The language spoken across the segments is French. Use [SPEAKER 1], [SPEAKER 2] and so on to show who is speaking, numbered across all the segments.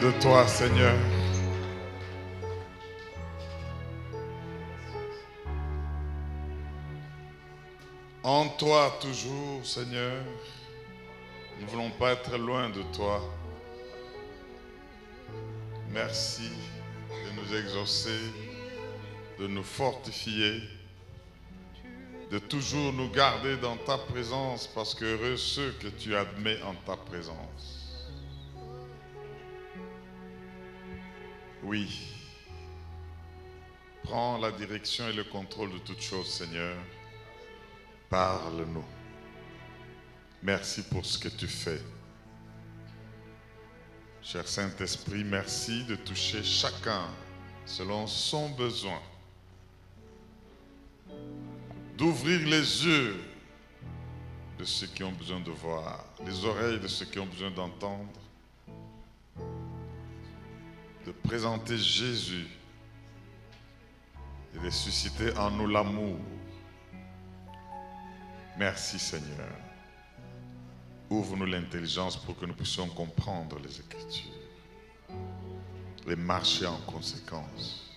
[SPEAKER 1] de toi, Seigneur. En toi toujours, Seigneur. Nous ne voulons pas être loin de toi. Merci de nous exaucer, de nous fortifier, de toujours nous garder dans ta présence, parce que heureux ceux que tu admets en ta présence. Oui, prends la direction et le contrôle de toutes choses, Seigneur. Parle-nous. Merci pour ce que tu fais. Cher Saint-Esprit, merci de toucher chacun selon son besoin. D'ouvrir les yeux de ceux qui ont besoin de voir, les oreilles de ceux qui ont besoin d'entendre, de présenter Jésus et de susciter en nous l'amour. Merci Seigneur. Ouvre-nous l'intelligence pour que nous puissions comprendre les Écritures et marcher en conséquence.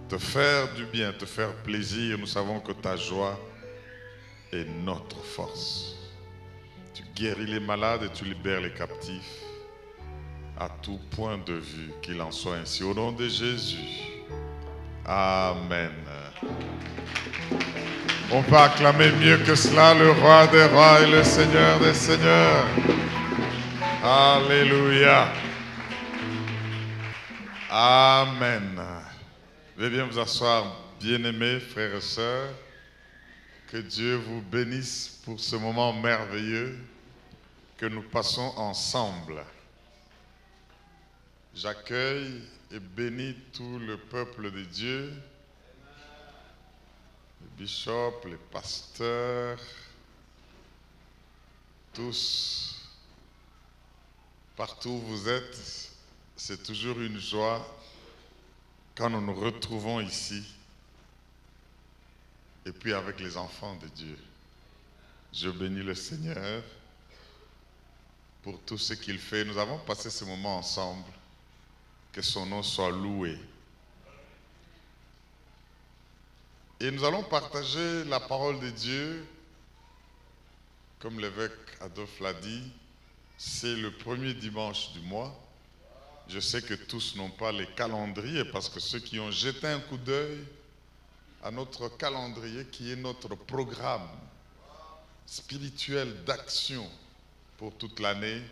[SPEAKER 1] Te faire du bien, te faire plaisir, nous savons que ta joie est notre force. Tu guéris les malades et tu libères les captifs à tout point de vue, qu'il en soit ainsi. Au nom de Jésus. Amen. On peut acclamer mieux que cela le roi des rois et le Seigneur des seigneurs. Alléluia. Amen. Veuillez bien vous asseoir, bien-aimés frères et sœurs. Que Dieu vous bénisse pour ce moment merveilleux que nous passons ensemble. J'accueille et bénis tout le peuple de Dieu, les bishops, les pasteurs, tous, partout où vous êtes, c'est toujours une joie quand nous nous retrouvons ici et puis avec les enfants de Dieu. Je bénis le Seigneur pour tout ce qu'il fait. Nous avons passé ce moment ensemble. Que son nom soit loué. Et nous allons partager la parole de Dieu. Comme l'évêque Adolphe l'a dit, c'est le premier dimanche du mois. Je sais que tous n'ont pas les calendriers, parce que ceux qui ont jeté un coup d'œil à notre calendrier, qui est notre programme spirituel d'action pour toute l'année,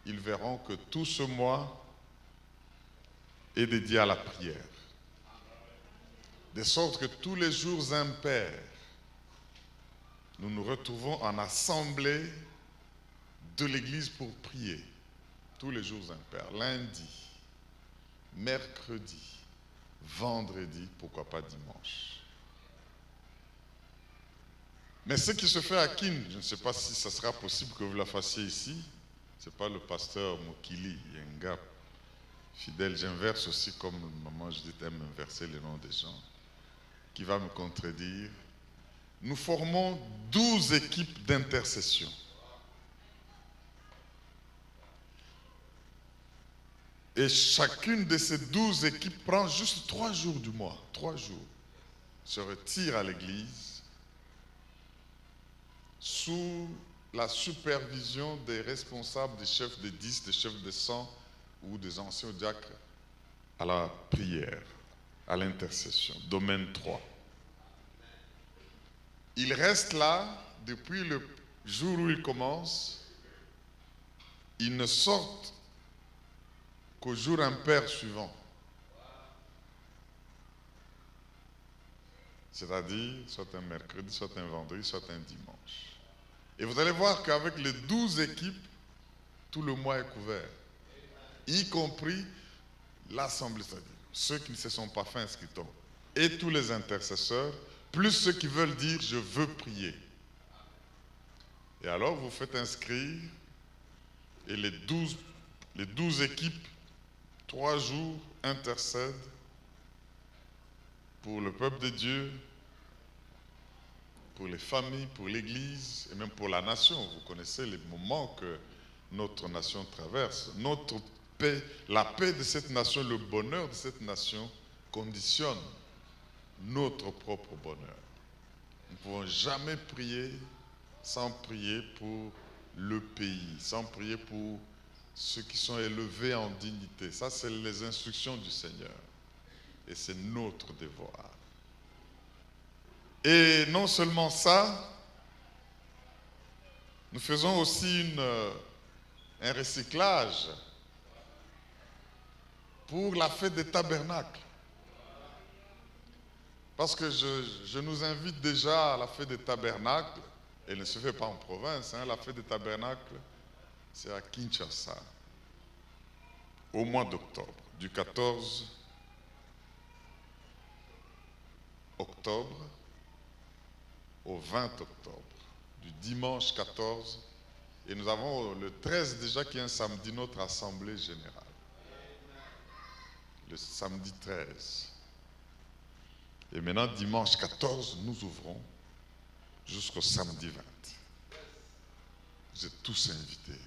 [SPEAKER 1] ils verront que tout ce mois est dédié à la prière. De sorte que tous les jours impairs, nous nous retrouvons en assemblée de l'église pour prier. Tous les jours impairs. Lundi, mercredi, vendredi, pourquoi pas dimanche. Mais ce qui se fait à Kin, je ne sais pas si ça sera possible que vous la fassiez ici. Ce n'est pas le pasteur Mokili Yenga fidèle, j'inverse aussi comme maman Judith aime inverser les noms des gens, qui va me contredire. Nous formons 12 équipes d'intercession. Et chacune de ces 12 équipes prend juste 3 jours du mois, 3 jours, se retire à l'église sous la supervision des responsables, des chefs de 10, des chefs de 100, ou des anciens diacres à la prière, à l'intercession. Domaine 3. Ils restent là depuis le jour où ils commencent. Ils ne sortent qu'au jour impair suivant. C'est-à-dire, soit un mercredi, soit un vendredi, soit un dimanche. Et vous allez voir qu'avec les 12 équipes, tout le mois est couvert. Y compris l'assemblée, c'est-à-dire ceux qui ne se sont pas fait inscrits, et tous les intercesseurs, plus ceux qui veulent dire « je veux prier ». Et alors vous faites inscrire, et les 12 équipes, 3 jours, intercèdent pour le peuple de Dieu, pour les familles, pour l'Église, et même pour la nation. Vous connaissez les moments que notre nation traverse. Notre la paix de cette nation, le bonheur de cette nation conditionne notre propre bonheur. Nous ne pouvons jamais prier sans prier pour le pays, sans prier pour ceux qui sont élevés en dignité. Ça, c'est les instructions du Seigneur. Et c'est notre devoir. Et non seulement ça, nous faisons aussi un recyclage pour la fête des tabernacles. Parce que je nous invite déjà à la fête des tabernacles. Elle ne se fait pas en province. La fête des tabernacles, c'est à Kinshasa, au mois d'octobre, du 14 octobre au 20 octobre, du dimanche 14. Et nous avons le 13 déjà qui est un samedi, notre assemblée générale. Le samedi 13. Et maintenant, dimanche 14, nous ouvrons jusqu'au samedi 20. Vous êtes tous invités.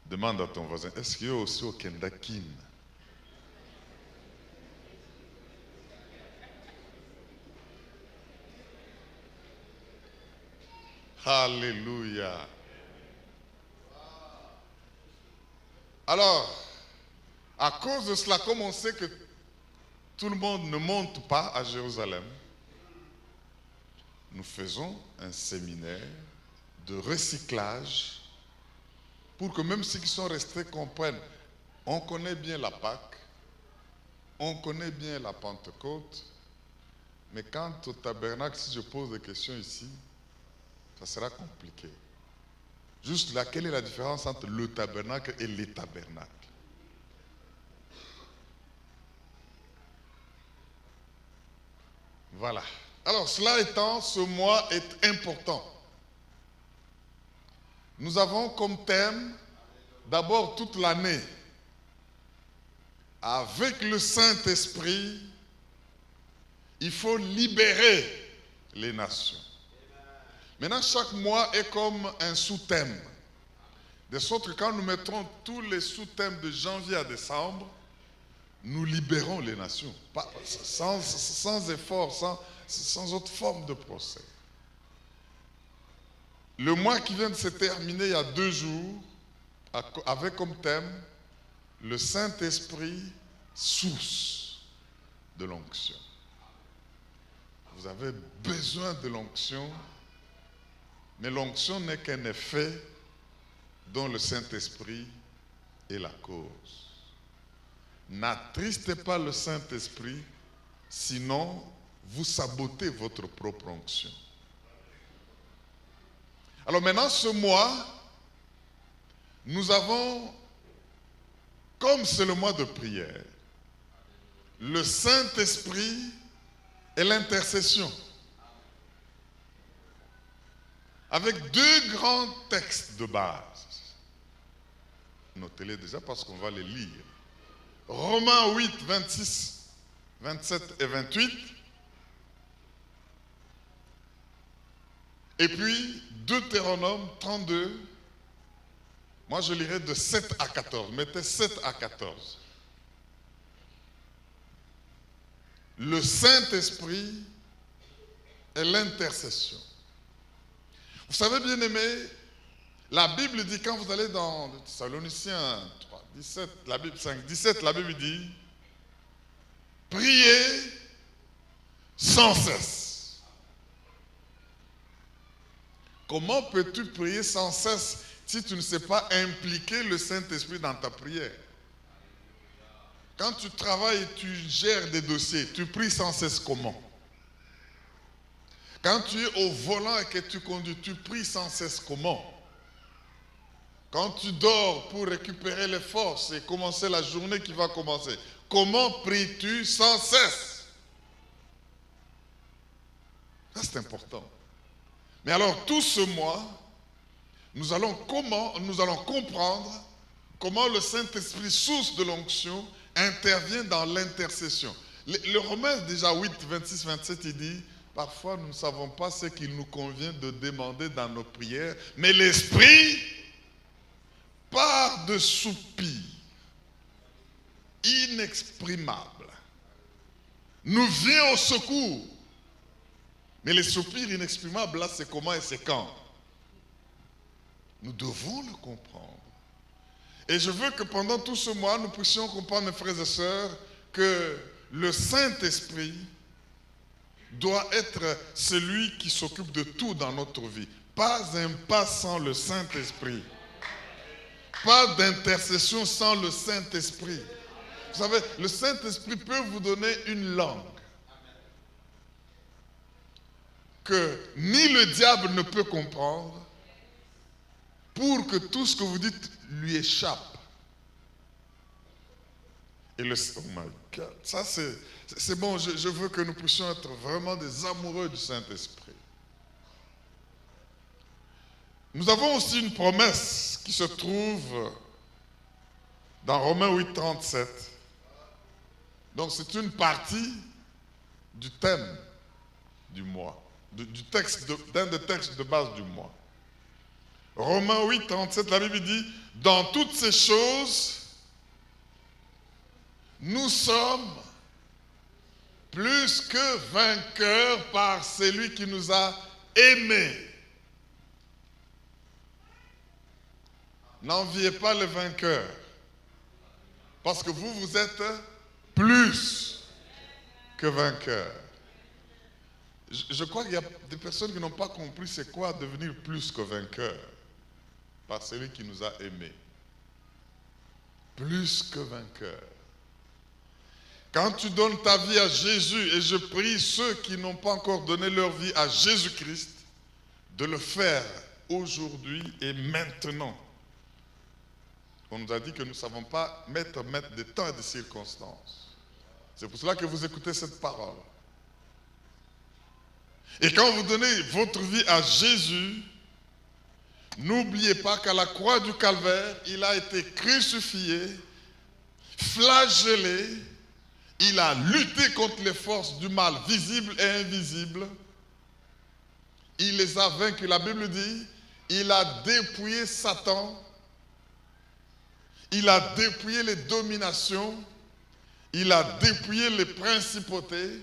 [SPEAKER 1] Demande à ton voisin, est-ce qu'il y a aussi au Kendakin? Alléluia. Alors, à cause de cela, comme on sait que tout le monde ne monte pas à Jérusalem, nous faisons un séminaire de recyclage pour que même ceux qui sont restés comprennent. On connaît bien la Pâque, on connaît bien la Pentecôte, mais quant au tabernacle, si je pose des questions ici, ça sera compliqué. Juste là, quelle est la différence entre le tabernacle et les tabernacles? Voilà. Alors, cela étant, ce mois est important. Nous avons comme thème, d'abord toute l'année, avec le Saint-Esprit, il faut libérer les nations. Maintenant, chaque mois est comme un sous-thème. De sorte que quand nous mettrons tous les sous-thèmes de janvier à décembre, nous libérons les nations, sans effort, sans autre forme de procès. Le mois qui vient de se terminer il y a 2 jours, avec comme thème le Saint-Esprit, source de l'onction. Vous avez besoin de l'onction, mais l'onction n'est qu'un effet dont le Saint-Esprit est la cause. N'attristez pas le Saint-Esprit, sinon vous sabotez votre propre onction. Alors maintenant, ce mois, nous avons, comme c'est le mois de prière, le Saint-Esprit et l'intercession. Avec 2 grands textes de base. Notez-les déjà parce qu'on va les lire. Romains 8, 26, 27 et 28. Et puis Deutéronome 32. Moi je lirai de 7 à 14. Mettez 7 à 14. Le Saint-Esprit et l'intercession. Vous savez, bien aimé, la Bible dit, quand vous allez dans le Thessaloniciens 3, 17, la Bible 5, 17, la Bible dit, priez sans cesse. Comment peux-tu prier sans cesse si tu ne sais pas impliquer le Saint-Esprit dans ta prière? Quand tu travailles et tu gères des dossiers, tu pries sans cesse comment? Quand tu es au volant et que tu conduis, tu pries sans cesse comment? Quand tu dors pour récupérer les forces et commencer la journée qui va commencer, comment pries-tu sans cesse? Ça, c'est important. Mais alors, tout ce mois, nous allons comprendre comment le Saint-Esprit, source de l'onction, intervient dans l'intercession. Le Romains déjà 8, 26, 27, il dit, parfois nous ne savons pas ce qu'il nous convient de demander dans nos prières, mais l'Esprit, par de soupirs inexprimables, nous vient au secours. Mais les soupirs inexprimables, là, c'est comment et c'est quand? Nous devons le comprendre. Et je veux que pendant tout ce mois, nous puissions comprendre, mes frères et sœurs, que le Saint-Esprit doit être celui qui s'occupe de tout dans notre vie. Pas un pas sans le Saint-Esprit. Pas d'intercession sans le Saint-Esprit. Vous savez, le Saint-Esprit peut vous donner une langue que ni le diable ne peut comprendre pour que tout ce que vous dites lui échappe. Et oh my God, ça c'est bon, je veux que nous puissions être vraiment des amoureux du Saint-Esprit. Nous avons aussi une promesse qui se trouve dans Romains 8, 37. Donc c'est une partie du thème du mois, du texte, d'un des textes de base du mois. Romains 8, 37, la Bible dit, dans toutes ces choses, nous sommes plus que vainqueurs par celui qui nous a aimés. N'enviez pas le vainqueur, parce que vous êtes plus que vainqueurs. Je crois qu'il y a des personnes qui n'ont pas compris c'est quoi devenir plus que vainqueur par celui qui nous a aimés. Plus que vainqueur. Quand tu donnes ta vie à Jésus, et je prie ceux qui n'ont pas encore donné leur vie à Jésus-Christ, de le faire aujourd'hui et maintenant. On nous a dit que nous ne savons pas mettre des temps et des circonstances. C'est pour cela que vous écoutez cette parole. Et quand vous donnez votre vie à Jésus, n'oubliez pas qu'à la croix du Calvaire, il a été crucifié, flagellé, il a lutté contre les forces du mal visibles et invisibles. Il les a vaincus. La Bible dit, il a dépouillé Satan, il a dépouillé les dominations, il a dépouillé les principautés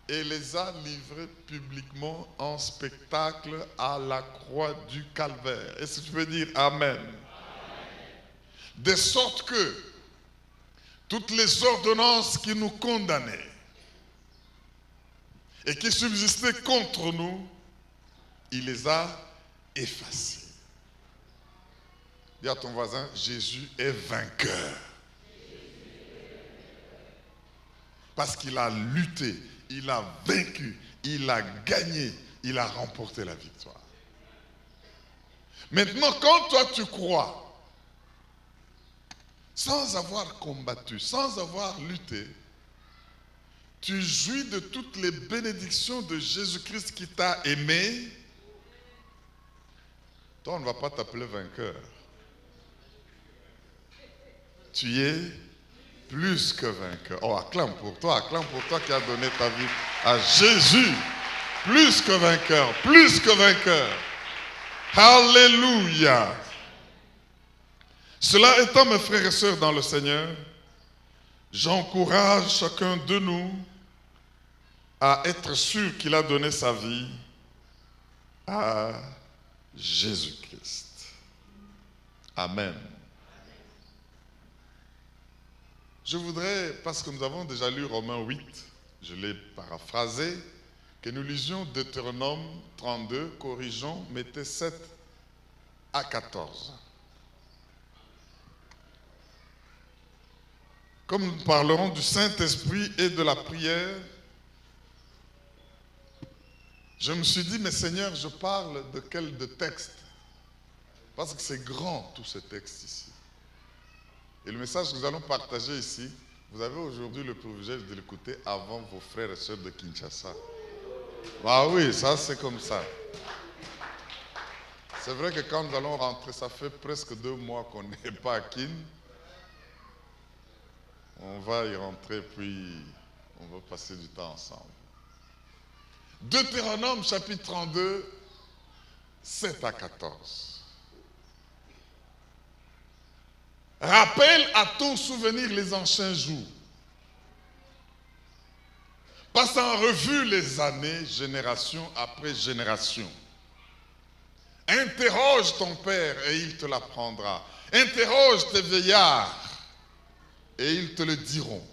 [SPEAKER 1] et les a livrés publiquement en spectacle à la croix du Calvaire. Est-ce que tu peux dire Amen? Amen. De sorte que toutes les ordonnances qui nous condamnaient et qui subsistaient contre nous, il les a effacées. Dis à ton voisin, Jésus est vainqueur. Parce qu'il a lutté, il a vaincu, il a gagné, il a remporté la victoire. Maintenant, quand toi tu crois, sans avoir combattu, sans avoir lutté, tu jouis de toutes les bénédictions de Jésus-Christ qui t'a aimé, toi on ne va pas t'appeler vainqueur. Tu es plus que vainqueur. Oh, acclame pour toi qui as donné ta vie à Jésus. Plus que vainqueur, plus que vainqueur. Alléluia. Cela étant, mes frères et sœurs dans le Seigneur, j'encourage chacun de nous à être sûr qu'il a donné sa vie à Jésus-Christ. Amen. Je voudrais, parce que nous avons déjà lu Romains 8, je l'ai paraphrasé, que nous lisions Deutéronome 32, corrigeons, mettez 7 à 14. Comme nous parlerons du Saint-Esprit et de la prière, je me suis dit, mais Seigneur, je parle de quel texte? Parce que c'est grand, tout ce texte ici. Et le message que nous allons partager ici, vous avez aujourd'hui le privilège de l'écouter avant vos frères et sœurs de Kinshasa. Ah oui, ça c'est comme ça. C'est vrai que quand nous allons rentrer, ça fait presque 2 mois qu'on n'est pas à Kin. On va y rentrer, puis on va passer du temps ensemble. Deutéronome chapitre 32, 7 à 14. Rappelle à ton souvenir les anciens jours. Passe en revue les années, génération après génération. Interroge ton père et il te l'apprendra. Interroge tes vieillards et ils te le diront.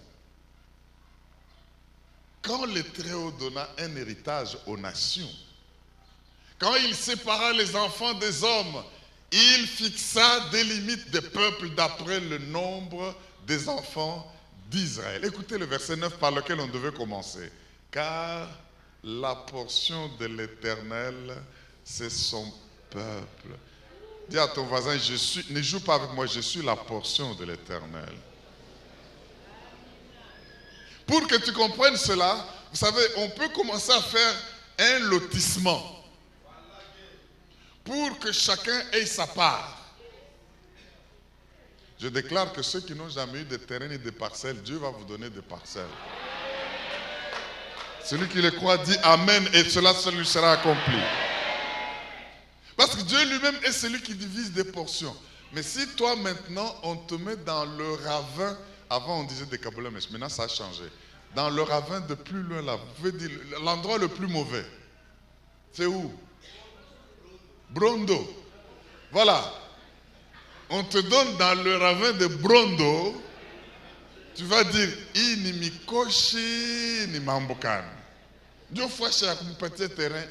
[SPEAKER 1] Quand le Très-Haut donna un héritage aux nations, quand il sépara les enfants des hommes, il fixa des limites des peuples d'après le nombre des enfants d'Israël. Écoutez le verset 9 par lequel on devait commencer. Car la portion de l'Éternel, c'est son peuple. Dis à ton voisin, ne joue pas avec moi, je suis la portion de l'Éternel. Pour que tu comprennes cela, vous savez, on peut commencer à faire un lotissement pour que chacun ait sa part. Je déclare que ceux qui n'ont jamais eu de terrain et de parcelles, Dieu va vous donner des parcelles. Celui qui le croit dit Amen et cela lui sera accompli. Parce que Dieu lui-même est celui qui divise des portions. Mais si toi maintenant on te met dans le ravin, avant on disait des Kaboulés, mais maintenant ça a changé. Dans le ravin de plus loin là, vous pouvez dire l'endroit le plus mauvais. C'est où? Brondo. Voilà. On te donne dans le ravin de Brondo, tu vas dire ini mikoshi ni mambokan. Dieu faut chercher un petit terrain.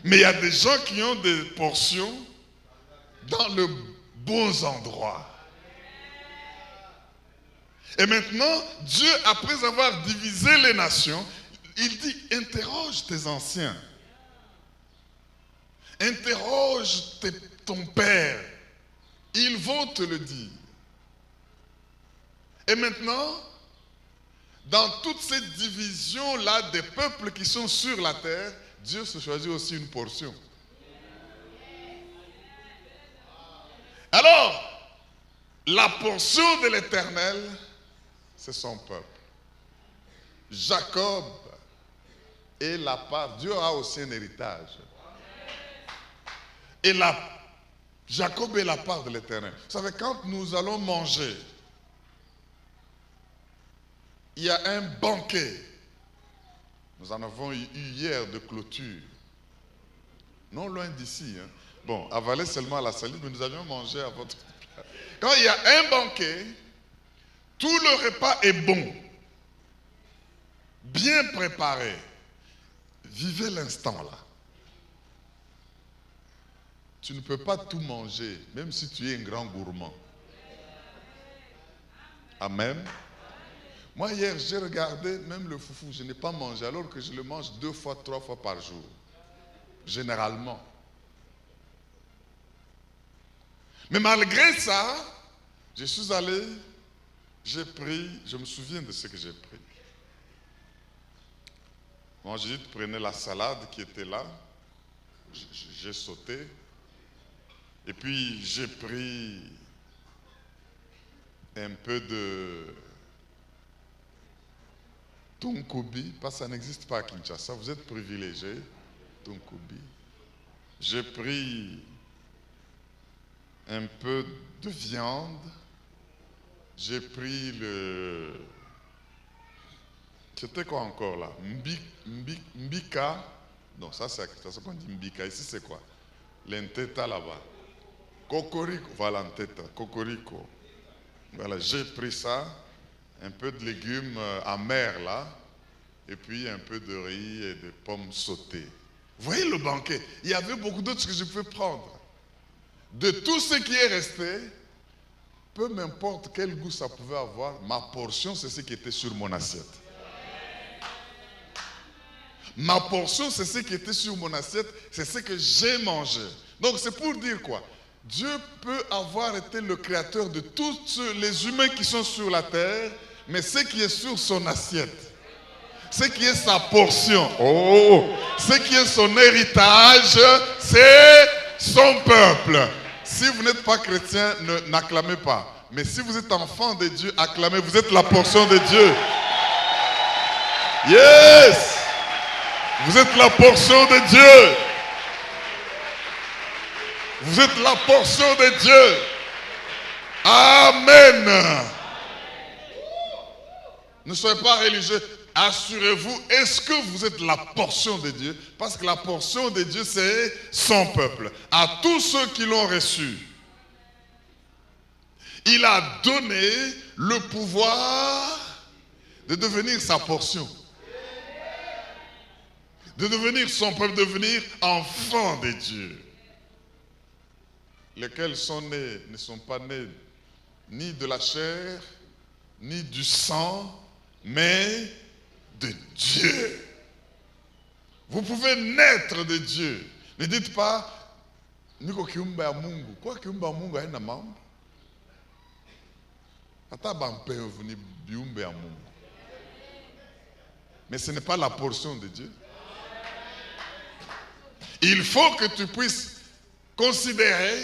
[SPEAKER 1] Mais il y a des gens qui ont des portions dans le bons endroits. Et maintenant, Dieu, après avoir divisé les nations, il dit, interroge tes anciens. Interroge ton père. Ils vont te le dire. Et maintenant, dans toute cette division-là des peuples qui sont sur la terre, Dieu se choisit aussi une portion. Alors, la portion de l'Éternel, c'est son peuple. Jacob est la part. Dieu a aussi un héritage. Et Jacob est la part de l'Éternel. Vous savez, quand nous allons manger, il y a un banquet. Nous en avons eu hier de clôture. Non loin d'ici. Hein. Bon, avalé seulement à la salade, mais nous avions mangé à votre... Quand il y a un banquet, tout le repas est bon. Bien préparé. Vivez l'instant là. Tu ne peux pas tout manger, même si tu es un grand gourmand. Amen. Moi, hier, j'ai regardé même le foufou. Je n'ai pas mangé, alors que je le mange 2 fois, 3 fois par jour. Généralement. Mais malgré ça, je suis allé, j'ai pris, je me souviens de ce que j'ai pris. Moi, j'ai dit, prenez la salade qui était là. J'ai sauté. Et puis, j'ai pris un peu de tonkobi, parce que ça n'existe pas à Kinshasa. Vous êtes privilégiés. Tonkobi. J'ai pris un peu de viande. J'ai pris le... C'était quoi encore là? Mbika. Non, ça c'est ce qu'on dit mbika. Ici c'est quoi? L'enteta là-bas. Cocorico. Voilà, l'enteta. Cocorico. Voilà, j'ai pris ça. Un peu de légumes amers là. Et puis un peu de riz et de pommes sautées. Vous voyez le banquet? Il y avait beaucoup d'autres que je pouvais prendre. De tout ce qui est resté, peu m'importe quel goût ça pouvait avoir, ma portion, c'est ce qui était sur mon assiette. Ma portion, c'est ce qui était sur mon assiette, c'est ce que j'ai mangé. Donc c'est pour dire quoi? Dieu peut avoir été le créateur de tous les humains qui sont sur la terre, mais ce qui est sur son assiette, ce qui est sa portion, ce qui est son héritage, c'est son peuple. Si vous n'êtes pas chrétien, n'acclamez pas. Mais si vous êtes enfant de Dieu, acclamez. Vous êtes la portion de Dieu. Yes! Vous êtes la portion de Dieu. Vous êtes la portion de Dieu. Amen. Ne soyez pas religieux. Assurez-vous, est-ce que vous êtes la portion de Dieu? Parce que la portion de Dieu, c'est son peuple. À tous ceux qui l'ont reçu, il a donné le pouvoir de devenir sa portion. De devenir son peuple, de devenir enfant de Dieu. Lesquels sont nés, ne sont pas nés ni de la chair, ni du sang, mais de Dieu. Vous pouvez naître de Dieu. Ne dites pas, niko kiumbe ya Mungu. Kwa kiumbe ya Mungu haina mambo? Hata bampevu ni biumbe ya Mungu. Mais ce n'est pas la portion de Dieu. Il faut que tu puisses considérer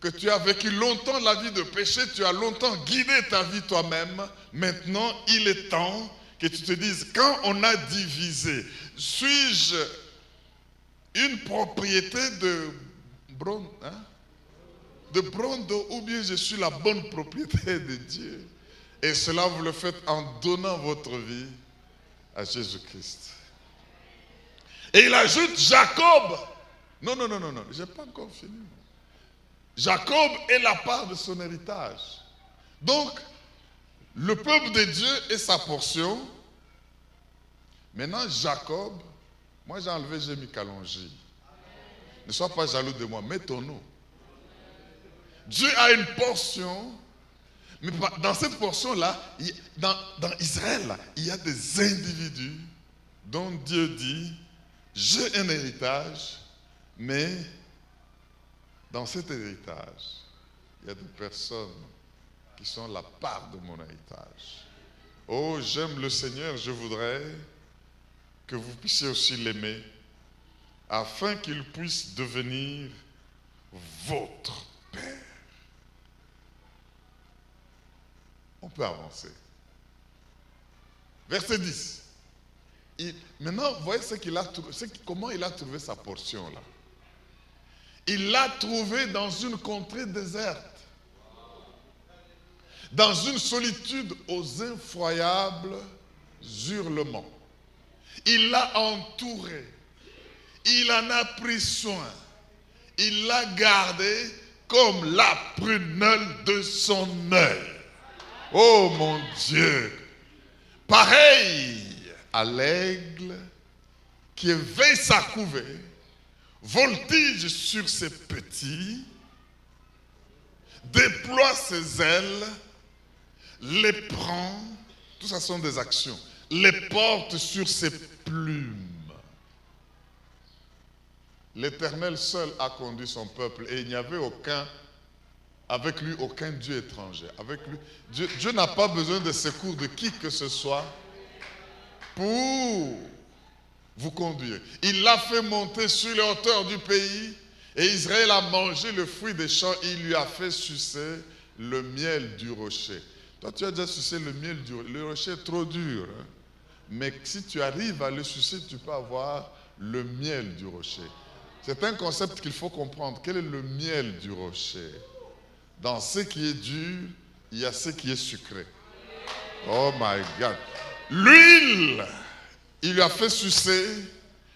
[SPEAKER 1] que tu as vécu longtemps la vie de péché, tu as longtemps guidé ta vie toi-même. Maintenant, il est temps que tu te dises, quand on a divisé, suis-je une propriété de bronze, de bronze ou bien je suis la bonne propriété de Dieu? Et cela, vous le faites en donnant votre vie à Jésus-Christ. Et il ajoute Jacob. Non, je n'ai pas encore fini. Jacob est la part de son héritage. Donc, le peuple de Dieu est sa portion. Maintenant, Jacob, moi j'ai enlevé, j'ai mis Kalonji. Ne sois pas jaloux de moi, mets ton nom. Dieu a une portion, mais dans cette portion-là, dans Israël, là, il y a des individus dont Dieu dit, j'ai un héritage, mais dans cet héritage, il y a des personnes qui sont la part de mon héritage. Oh, j'aime le Seigneur, je voudrais que vous puissiez aussi l'aimer, afin qu'il puisse devenir votre Père. On peut avancer. Verset 10. Maintenant, vous voyez comment il a trouvé sa portion là. Il l'a trouvé dans une contrée déserte, dans une solitude aux effroyables hurlements. Il l'a entouré, il en a pris soin, il l'a gardé comme la prunelle de son œil. Oh mon Dieu, pareil à l'aigle qui éveille sa couvée, voltige sur ses petits, déploie ses ailes, les prend, tout ça sont des actions, les porte sur ses plumes. L'Éternel seul a conduit son peuple et il n'y avait avec lui aucun Dieu étranger. Avec lui, Dieu n'a pas besoin de secours de qui que ce soit pour vous conduire. Il l'a fait monter sur les hauteurs du pays et Israël a mangé le fruit des champs et il lui a fait sucer le miel du rocher. Toi, tu as déjà sucé le miel du rocher. Le rocher est trop dur. Hein? Mais si tu arrives à le sucer, tu peux avoir le miel du rocher. C'est un concept qu'il faut comprendre. Quel est le miel du rocher? Dans ce qui est dur, il y a ce qui est sucré. Oh my God. L'huile, il lui a fait sucer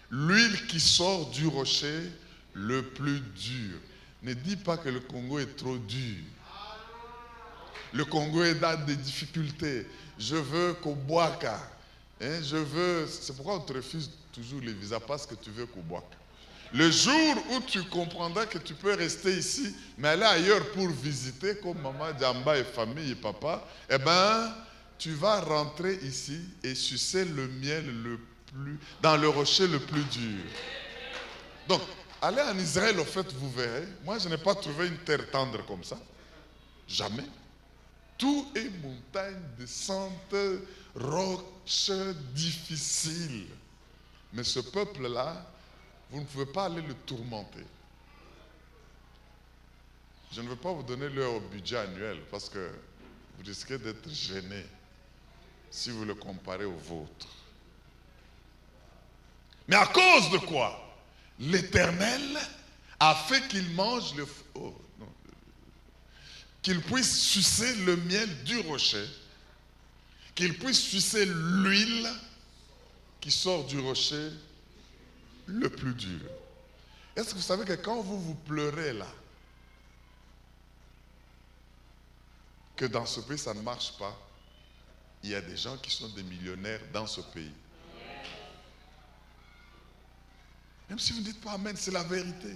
[SPEAKER 1] l'huile qui sort du rocher le plus dur. Ne dis pas que le Congo est trop dur. Le Congo est dans des difficultés. Je veux Kobwaka. C'est pourquoi on te refuse toujours les visas, parce que tu veux Kobwaka. Le jour où tu comprendras que tu peux rester ici, mais aller ailleurs pour visiter, comme maman, Djamba et famille et papa, eh bien, tu vas rentrer ici et sucer le miel dans le rocher le plus dur. Donc, allez en Israël, au fait, vous verrez. Moi, je n'ai pas trouvé une terre tendre comme ça. Jamais. Tout est montagne, descente, roche, difficile. Mais ce peuple-là, vous ne pouvez pas aller le tourmenter. Je ne veux pas vous donner leur budget annuel parce que vous risquez d'être gêné si vous le comparez au vôtre. Mais à cause de quoi? L'Éternel a fait qu'il mange qu'il puisse sucer le miel du rocher, qu'il puisse sucer l'huile qui sort du rocher le plus dur. Est-ce que vous savez que quand vous pleurez là, que dans ce pays ça ne marche pas, il y a des gens qui sont des millionnaires dans ce pays. Même si vous ne dites pas amen, c'est la vérité.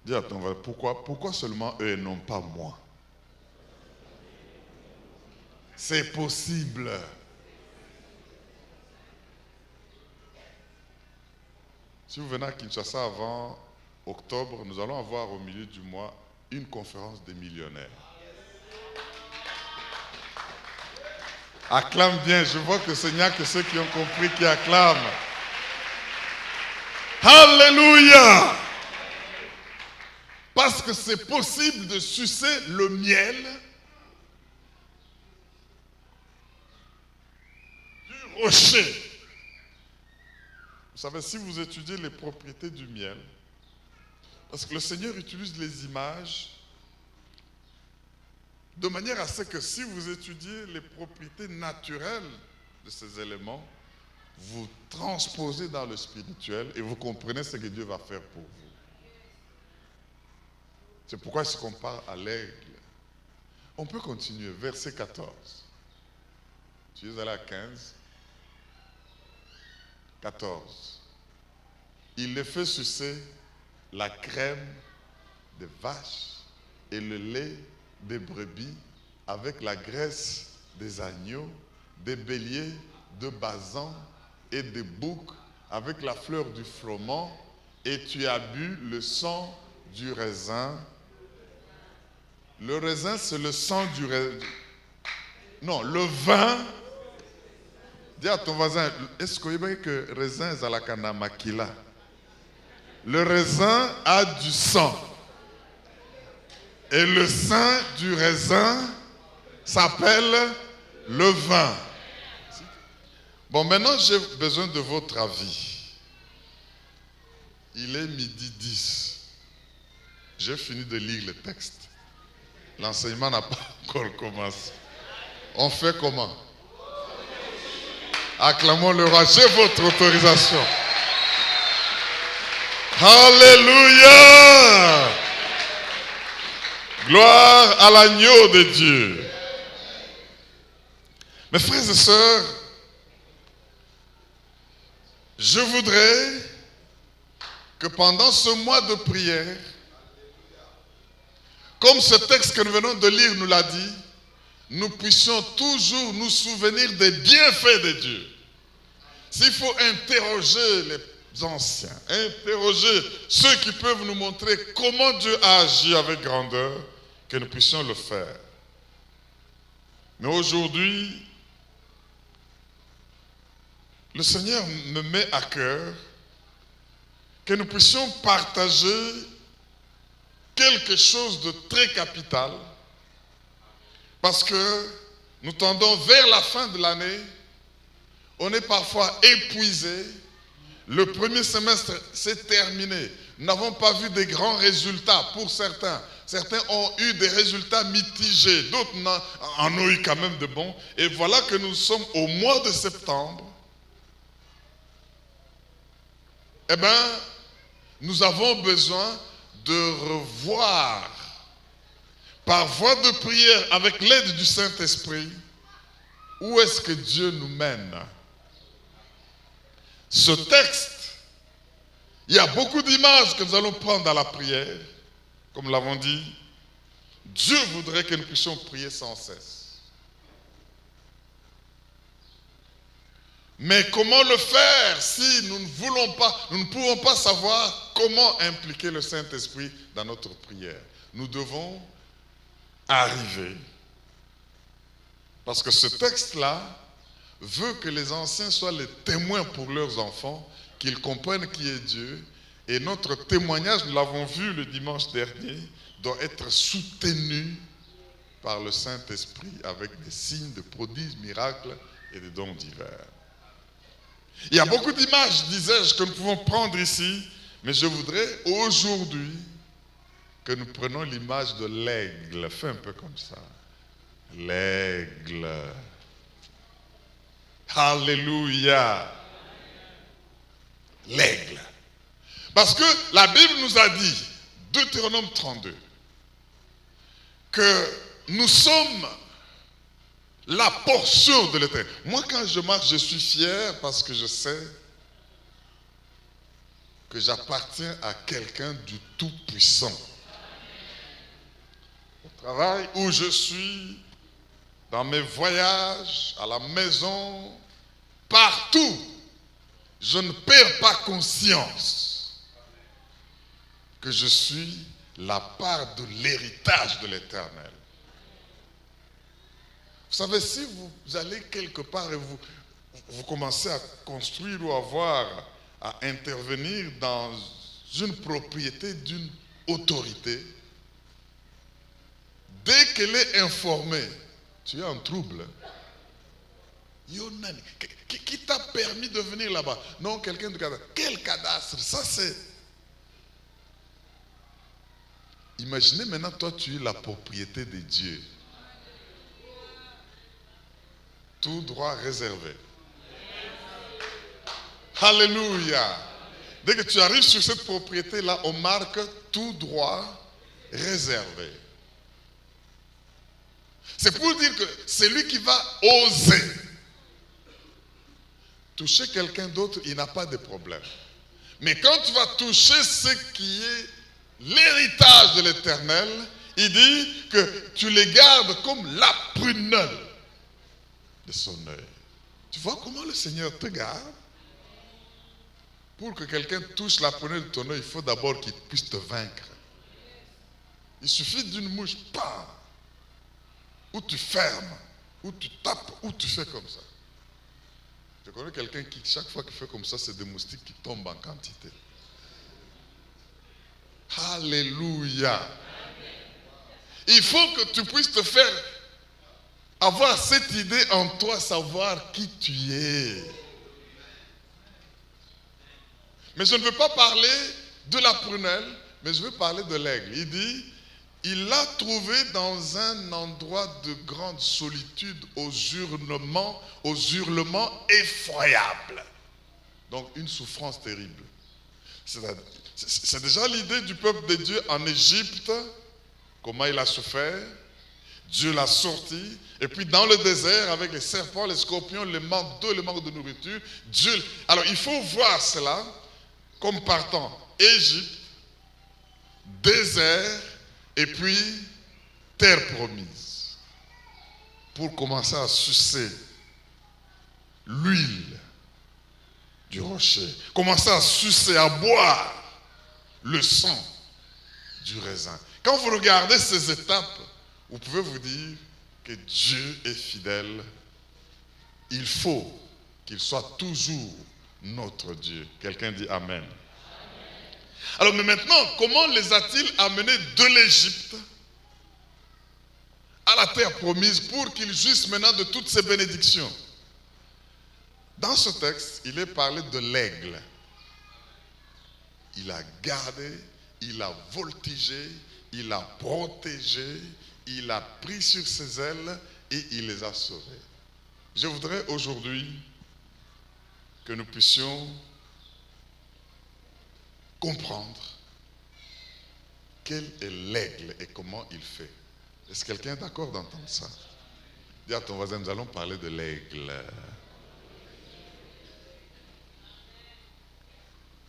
[SPEAKER 1] Dis à ton frère, pourquoi seulement eux et non pas moi? C'est possible. Si vous venez à Kinshasa avant octobre, nous allons avoir au milieu du mois une conférence des millionnaires. Acclame bien, je vois que ce n'y a que ceux qui ont compris qui acclament. Alléluia! Parce que c'est possible de sucer le miel du rocher. Vous savez, si vous étudiez les propriétés du miel, parce que le Seigneur utilise les images de manière à ce que si vous étudiez les propriétés naturelles de ces éléments, vous transposez dans le spirituel et vous comprenez ce que Dieu va faire pour vous. C'est pourquoi il se compare à l'aigle. On peut continuer. Verset 14. Tu es allé à 15. 14. Il les fait sucer la crème des vaches et le lait des brebis avec la graisse des agneaux, des béliers, de basan et des boucs avec la fleur du froment, et tu as bu le sang du raisin. Le raisin, c'est le sang du raisin. Non, le vin. Dis à ton voisin, est-ce que vous savez que le raisin est à la kanamakila? Le raisin a du sang. Et le sang du raisin s'appelle le vin. Bon, maintenant j'ai besoin de votre avis. Il est 12h10. J'ai fini de lire le texte. L'enseignement n'a pas encore commencé. On fait comment? Acclamons le roi. J'ai votre autorisation. Alléluia! Gloire à l'agneau de Dieu. Mes frères et sœurs, je voudrais que pendant ce mois de prière, comme ce texte que nous venons de lire nous l'a dit, nous puissions toujours nous souvenir des bienfaits de Dieu. S'il faut interroger les anciens, interroger ceux qui peuvent nous montrer comment Dieu a agi avec grandeur, que nous puissions le faire. Mais aujourd'hui, le Seigneur me met à cœur que nous puissions partager quelque chose de très capital, parce que nous tendons vers la fin de l'année, on est parfois épuisé. Le premier semestre s'est terminé. Nous n'avons pas vu de grands résultats pour certains. Certains ont eu des résultats mitigés, d'autres en ont eu quand même de bons. Et voilà que nous sommes au mois de septembre. Eh bien, nous avons besoin de revoir, par voie de prière, avec l'aide du Saint-Esprit, où est-ce que Dieu nous mène. Ce texte, il y a beaucoup d'images que nous allons prendre dans la prière. Comme nous l'avons dit, Dieu voudrait que nous puissions prier sans cesse. Mais comment le faire si nous ne pouvons pas savoir comment impliquer le Saint-Esprit dans notre prière? Nous devons arriver. Parce que ce texte-là veut que les anciens soient les témoins pour leurs enfants, qu'ils comprennent qui est Dieu. Et notre témoignage, nous l'avons vu le dimanche dernier, doit être soutenu par le Saint-Esprit avec des signes, des prodiges, miracles et des dons divers. Il y a beaucoup d'images, disais-je, que nous pouvons prendre ici, mais je voudrais aujourd'hui que nous prenions l'image de l'aigle. Fais un peu comme ça. L'aigle. Alléluia. L'aigle. Parce que la Bible nous a dit, Deutéronome 32, que nous sommes la portion de l'Éternel. Moi, quand je marche, je suis fier parce que je sais que j'appartiens à quelqu'un du Tout-Puissant. Au travail où je suis, dans mes voyages, à la maison, partout, je ne perds pas conscience que je suis la part de l'héritage de l'Éternel. Vous savez, si vous allez quelque part et vous commencez à construire ou à intervenir dans une propriété d'une autorité, dès qu'elle est informée, tu es en trouble. Qui t'a permis de venir là-bas? Non, quelqu'un de cadastre. Quel cadastre? Ça c'est... Imaginez maintenant, toi tu es la propriété de Dieu. Tout droit réservé. Alléluia. Dès que tu arrives sur cette propriété-là, on marque tout droit réservé. C'est pour dire que c'est lui qui va oser toucher quelqu'un d'autre, il n'a pas de problème. Mais quand tu vas toucher ce qui est l'héritage de l'Éternel, il dit que tu les gardes comme la prunelle de son œil. Tu vois comment le Seigneur te garde? Pour que quelqu'un touche la prunelle de ton œil, il faut d'abord qu'il puisse te vaincre. Il suffit d'une mouche, pam, ou tu fermes, ou tu tapes, ou tu fais comme ça. Je connais quelqu'un qui, chaque fois qu'il fait comme ça, c'est des moustiques qui tombent en quantité. Alléluia. Il faut que tu puisses te faire avoir cette idée en toi, savoir qui tu es. Mais je ne veux pas parler de la prunelle, mais je veux parler de l'aigle. Il dit, il l'a trouvé dans un endroit de grande solitude, aux hurlements effroyables. Donc une souffrance terrible. C'est déjà l'idée du peuple de Dieu en Égypte, comment il a souffert. Dieu l'a sorti, et puis dans le désert, avec les serpents, les scorpions, le manque d'eau, le manque de nourriture, Dieu... Alors il faut voir cela comme partant Égypte, désert, et puis terre promise. Pour commencer à sucer l'huile du rocher, commencer à sucer, à boire le sang du raisin. Quand vous regardez ces étapes, vous pouvez vous dire que Dieu est fidèle. Il faut qu'il soit toujours notre Dieu. Quelqu'un dit Amen. Alors, mais maintenant, comment les a-t-il amenés de l'Égypte à la terre promise pour qu'ils jouissent maintenant de toutes ces bénédictions? Dans ce texte, il est parlé de l'aigle. Il a gardé, il a voltigé, il a protégé, il a pris sur ses ailes et il les a sauvés. Je voudrais aujourd'hui que nous puissions comprendre quel est l'aigle et comment il fait. Est-ce que quelqu'un est d'accord d'entendre ça? Dis à ton voisin, nous allons parler de l'aigle.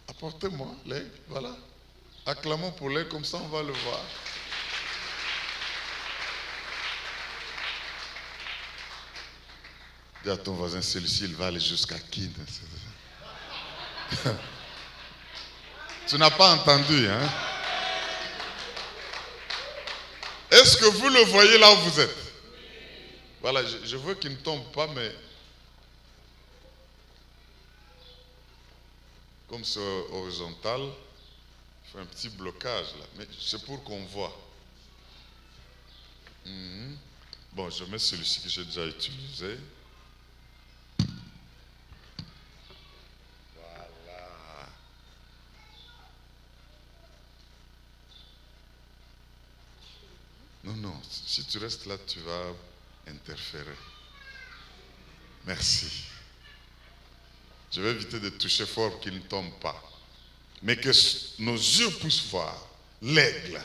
[SPEAKER 1] Apportez-moi l'aigle, voilà. Acclamons pour l'aigle, comme ça on va le voir. Dis à ton voisin, celui-ci, il va aller jusqu'à qui? Tu n'as pas entendu, hein? Est-ce que vous le voyez là où vous êtes? Voilà, je veux qu'il ne tombe pas, mais comme c'est horizontal, il fait un petit blocage là, mais c'est pour qu'on voit. Bon, je mets celui-ci que j'ai déjà utilisé. tu restes là, tu vas interférer. Merci. Je vais éviter de toucher fort pour qu'il ne tombe pas. Mais que nos yeux puissent voir l'aigle.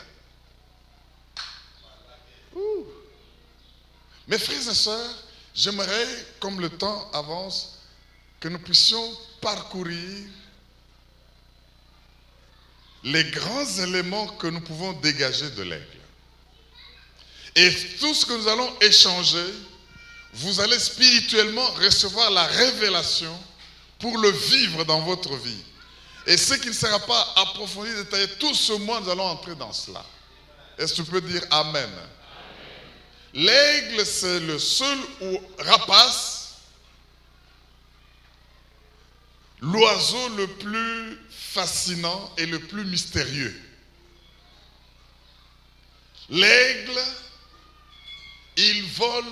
[SPEAKER 1] Mes frères et sœurs, j'aimerais, comme le temps avance, que nous puissions parcourir les grands éléments que nous pouvons dégager de l'aigle. Et tout ce que nous allons échanger, vous allez spirituellement recevoir la révélation pour le vivre dans votre vie. Et ce qui ne sera pas approfondi, détaillé, tout ce mois, nous allons entrer dans cela. Est-ce que tu peux dire Amen? L'aigle, c'est le seul rapace, l'oiseau le plus fascinant et le plus mystérieux. L'aigle, il vole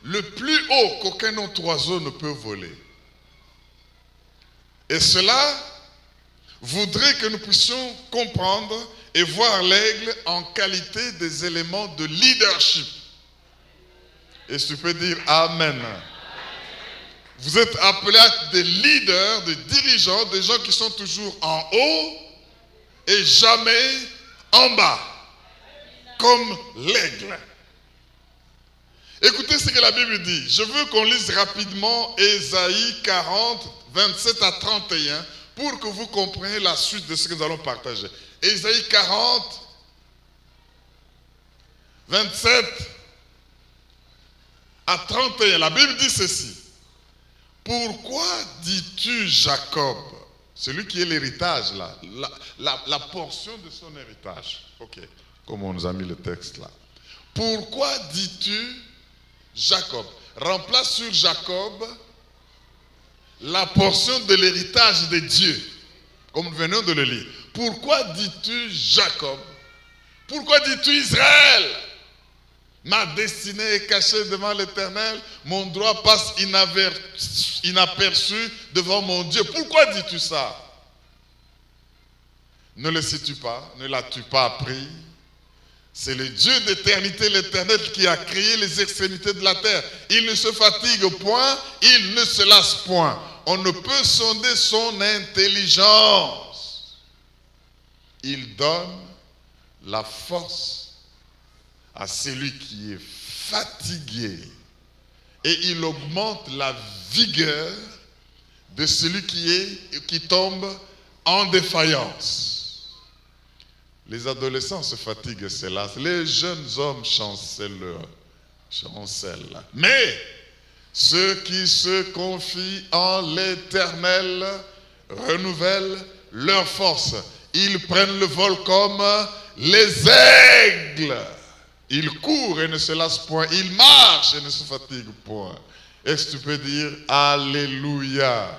[SPEAKER 1] le plus haut qu'aucun autre oiseau ne peut voler. Et cela voudrait que nous puissions comprendre et voir l'aigle en qualité des éléments de leadership. Et tu peux dire Amen. Vous êtes appelés à être des leaders, des dirigeants, des gens qui sont toujours en haut et jamais en bas, comme l'aigle. Écoutez ce que la Bible dit. Je veux qu'on lise rapidement Ésaïe 40, 27 à 31, pour que vous compreniez la suite de ce que nous allons partager. Ésaïe 40, 27 à 31. La Bible dit ceci. Pourquoi dis-tu Jacob, celui qui est l'héritage là, la portion de son héritage. Ok, comme on nous a mis le texte là. Pourquoi dis-tu Jacob? Remplace sur Jacob la portion de l'héritage de Dieu, comme nous venons de le lire. Pourquoi dis-tu Jacob? Pourquoi dis-tu Israël? Ma destinée est cachée devant l'Éternel, mon droit passe inaperçu devant mon Dieu. Pourquoi dis-tu ça? Ne le sais-tu pas? Ne l'as-tu pas appris? C'est le Dieu d'éternité, l'Éternel, qui a créé les extrémités de la terre. Il ne se fatigue point, il ne se lasse point. On ne peut sonder son intelligence. Il donne la force à celui qui est fatigué et il augmente la vigueur de celui qui tombe en défaillance. Les adolescents se fatiguent, c'est là. Les jeunes hommes chancellent. Mais ceux qui se confient en l'Éternel renouvellent leur force. Ils prennent le vol comme les aigles. Ils courent et ne se lassent point. Ils marchent et ne se fatiguent point. Est-ce que tu peux dire Alléluia? Alléluia.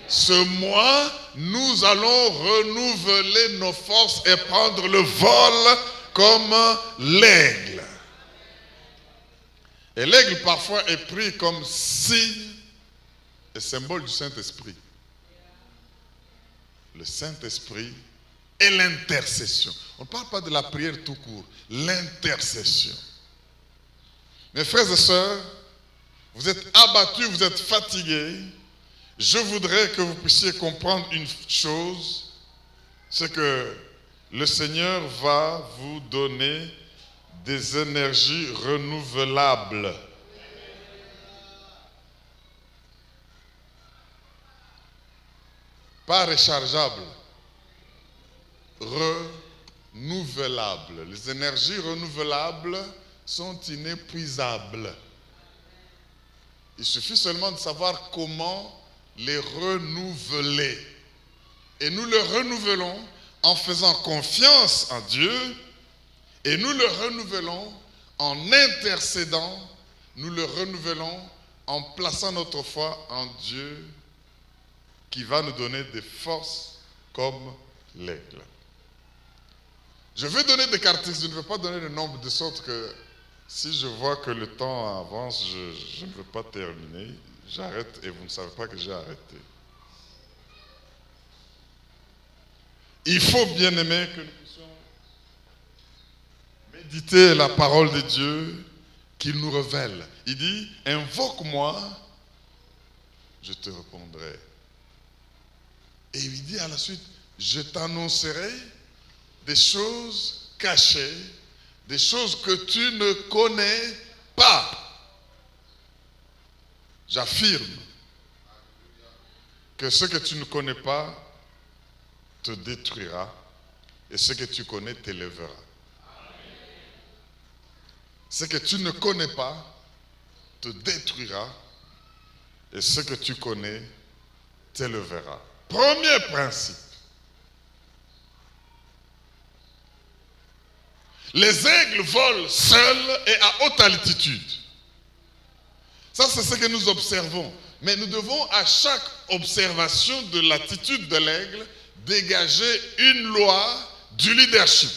[SPEAKER 1] Ce mois, nous allons renouveler nos forces et prendre le vol comme l'aigle. Et l'aigle parfois est pris comme signe et symbole du Saint-Esprit. Le Saint-Esprit et l'intercession. On ne parle pas de la prière tout court, l'intercession. Mes frères et sœurs, vous êtes abattus, vous êtes fatigués. Je voudrais que vous puissiez comprendre une chose, c'est que le Seigneur va vous donner des énergies renouvelables. Pas rechargeables. Renouvelables. Les énergies renouvelables sont inépuisables. Il suffit seulement de savoir comment les renouveler. Et nous le renouvelons en faisant confiance en Dieu et nous le renouvelons en intercédant, nous le renouvelons en plaçant notre foi en Dieu qui va nous donner des forces comme l'aigle. Je vais donner des caractéristiques, je ne vais pas donner le nombre de sorte que si je vois que le temps avance, je ne veux pas terminer, j'arrête et vous ne savez pas que j'ai arrêté. Il faut bien aimer que nous puissions méditer la parole de Dieu qu'il nous révèle. Il dit, invoque-moi, je te répondrai. Et il dit à la suite, je t'annoncerai des choses cachées, des choses que tu ne connais pas. J'affirme que ce que tu ne connais pas te détruira et ce que tu connais t'élèvera. Ce que tu ne connais pas te détruira et ce que tu connais t'élèvera. Premier principe. Les aigles volent seuls et à haute altitude. Ça, c'est ce que nous observons. Mais nous devons, à chaque observation de l'attitude de l'aigle, dégager une loi du leadership.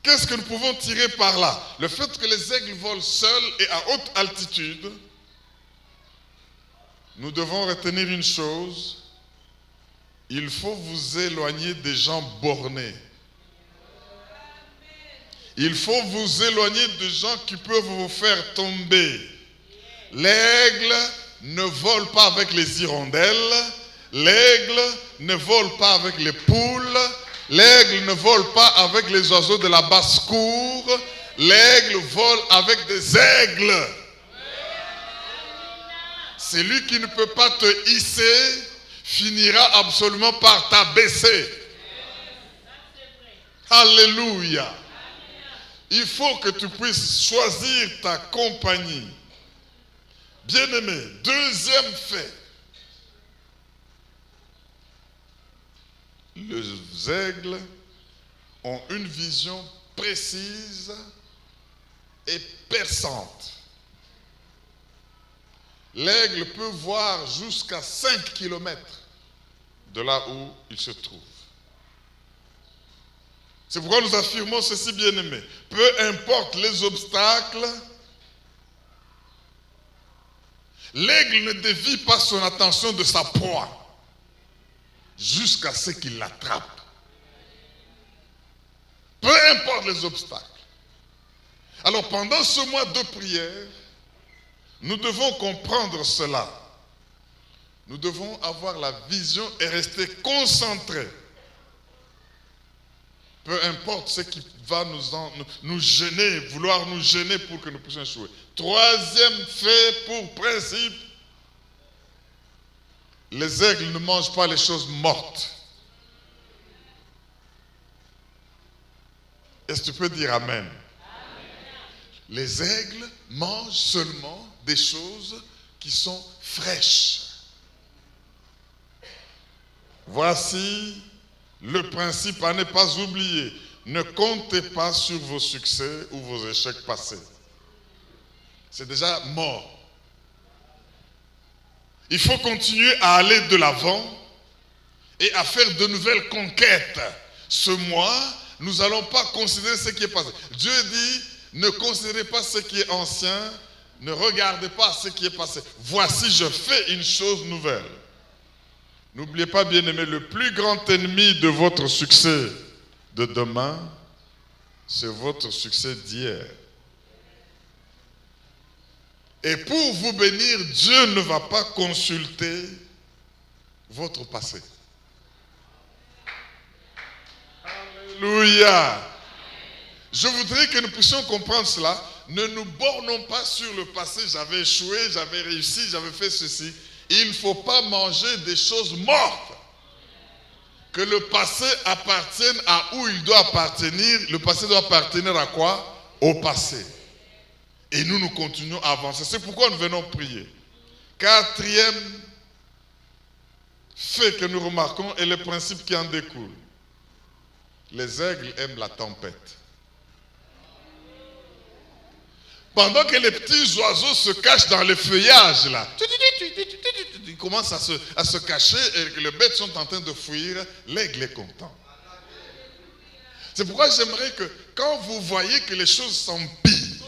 [SPEAKER 1] Qu'est-ce que nous pouvons tirer par là? Le fait que les aigles volent seuls et à haute altitude, nous devons retenir une chose, il faut vous éloigner des gens bornés. Il faut vous éloigner de gens qui peuvent vous faire tomber. L'aigle ne vole pas avec les hirondelles, l'aigle ne vole pas avec les poules, l'aigle ne vole pas avec les oiseaux de la basse-cour, l'aigle vole avec des aigles. Celui qui ne peut pas te hisser finira absolument par t'abaisser. Alléluia. Il faut que tu puisses choisir ta compagnie. Bien-aimé, deuxième fait. Les aigles ont une vision précise et perçante. L'aigle peut voir jusqu'à 5 kilomètres de là où il se trouve. C'est pourquoi nous affirmons ceci, bien-aimés. Peu importe les obstacles, l'aigle ne dévie pas son attention de sa proie jusqu'à ce qu'il l'attrape. Peu importe les obstacles. Alors pendant ce mois de prière, nous devons comprendre cela. Nous devons avoir la vision et rester concentrés. Peu importe ce qui va nous gêner, vouloir nous gêner pour que nous puissions échouer. Troisième fait pour principe, les aigles ne mangent pas les choses mortes. Est-ce que tu peux dire amen? Amen. Les aigles mangent seulement des choses qui sont fraîches. Voici le principe à ne pas oublier. Ne comptez pas sur vos succès ou vos échecs passés. C'est déjà mort. Il faut continuer à aller de l'avant et à faire de nouvelles conquêtes. Ce mois, nous n'allons pas considérer ce qui est passé. Dieu dit, ne considérez pas ce qui est ancien, ne regardez pas ce qui est passé. Voici, je fais une chose nouvelle. N'oubliez pas, bien-aimé, le plus grand ennemi de votre succès de demain, c'est votre succès d'hier. Et pour vous bénir, Dieu ne va pas consulter votre passé. Alléluia. Je voudrais que nous puissions comprendre cela. Ne nous bornons pas sur le passé. J'avais échoué, j'avais réussi, j'avais fait ceci. Il ne faut pas manger des choses mortes. Que le passé appartienne à où il doit appartenir. Le passé doit appartenir à quoi? Au passé. Et nous continuons à avancer. C'est pourquoi nous venons prier. Quatrième fait que nous remarquons est le principe qui en découle. Les aigles aiment la tempête. Pendant que les petits oiseaux se cachent dans les feuillages, là, ils commencent à se cacher et que les bêtes sont en train de fuir, l'aigle est content. C'est pourquoi j'aimerais que quand vous voyez que les choses s'empirent,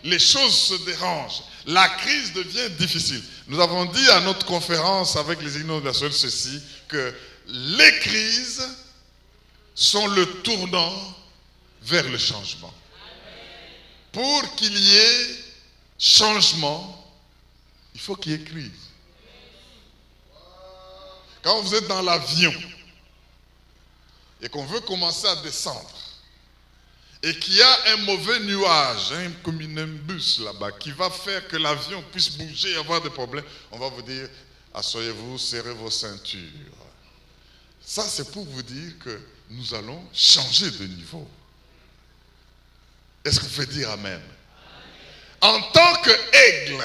[SPEAKER 1] les choses se dérangent, la crise devient difficile. Nous avons dit à notre conférence avec les inondations ceci, que les crises sont le tournant vers le changement. Pour qu'il y ait changement, il faut qu'il y ait crise. Quand vous êtes dans l'avion et qu'on veut commencer à descendre et qu'il y a un mauvais nuage, comme un nimbus là-bas, qui va faire que l'avion puisse bouger et avoir des problèmes, on va vous dire, asseyez-vous, serrez vos ceintures. Ça, c'est pour vous dire que nous allons changer de niveau. Est-ce que vous pouvez dire amen? En tant qu'aigle,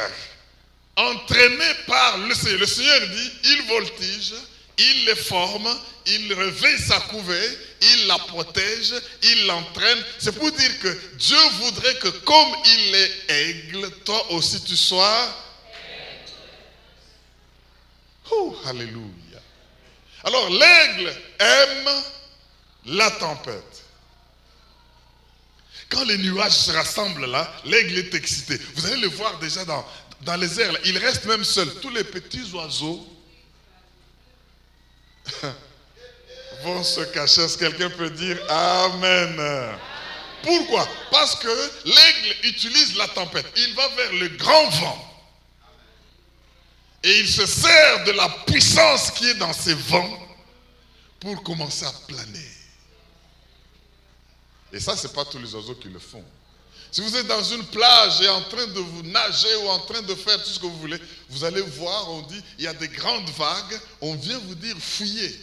[SPEAKER 1] entraîné par le Seigneur dit, il voltige, il les forme, il réveille sa couvée, il la protège, il l'entraîne. C'est pour dire que Dieu voudrait que comme il est aigle, toi aussi tu sois aigle. Oh, alléluia. Alors l'aigle aime la tempête. Quand les nuages se rassemblent là, l'aigle est excité. Vous allez le voir déjà dans les airs. Là. Il reste même seul. Tous les petits oiseaux vont se cacher. Est-ce que quelqu'un peut dire Amen? Pourquoi? Parce que l'aigle utilise la tempête. Il va vers le grand vent. Et il se sert de la puissance qui est dans ces vents pour commencer à planer. Et ça, ce n'est pas tous les oiseaux qui le font. Si vous êtes dans une plage et en train de vous nager ou en train de faire tout ce que vous voulez, vous allez voir, on dit, il y a des grandes vagues, on vient vous dire fouillez.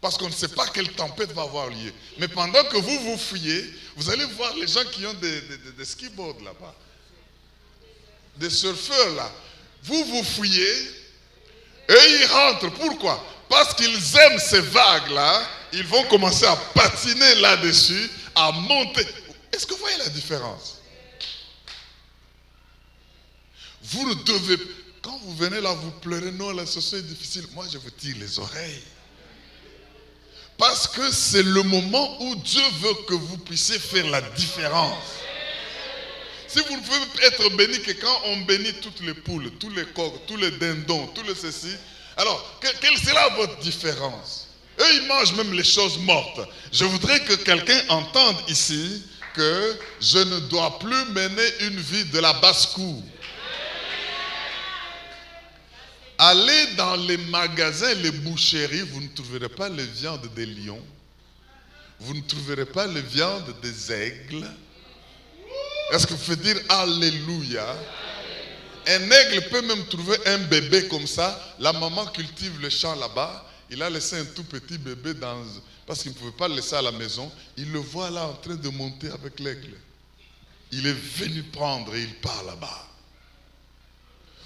[SPEAKER 1] Parce qu'on ne sait pas quelle tempête va avoir lieu. Mais pendant que vous fouillez, vous allez voir les gens qui ont des skiboards là-bas. Des surfeurs là. Vous fouillez et ils rentrent. Pourquoi? Parce qu'ils aiment ces vagues-là, ils vont commencer à patiner là-dessus, à monter. Est-ce que vous voyez la différence? Vous ne devez... Quand vous venez là, vous pleurez, non, la situation est difficile. Moi, je vous tire les oreilles. Parce que c'est le moment où Dieu veut que vous puissiez faire la différence. Si vous ne pouvez être béni que quand on bénit toutes les poules, tous les coqs, tous les dindons, tous les ceci, alors, quelle sera votre différence? Eux, ils mangent même les choses mortes. Je voudrais que quelqu'un entende ici que je ne dois plus mener une vie de la basse-cour. Allez dans les magasins, les boucheries, vous ne trouverez pas les viandes des lions. Vous ne trouverez pas les viandes des aigles. Est-ce que vous pouvez dire Alléluia? Un aigle peut même trouver un bébé comme ça. La maman cultive le champ là-bas. Il a laissé un tout petit bébé parce qu'il ne pouvait pas le laisser à la maison. Il le voit là en train de monter avec l'aigle. Il est venu prendre et il part là-bas.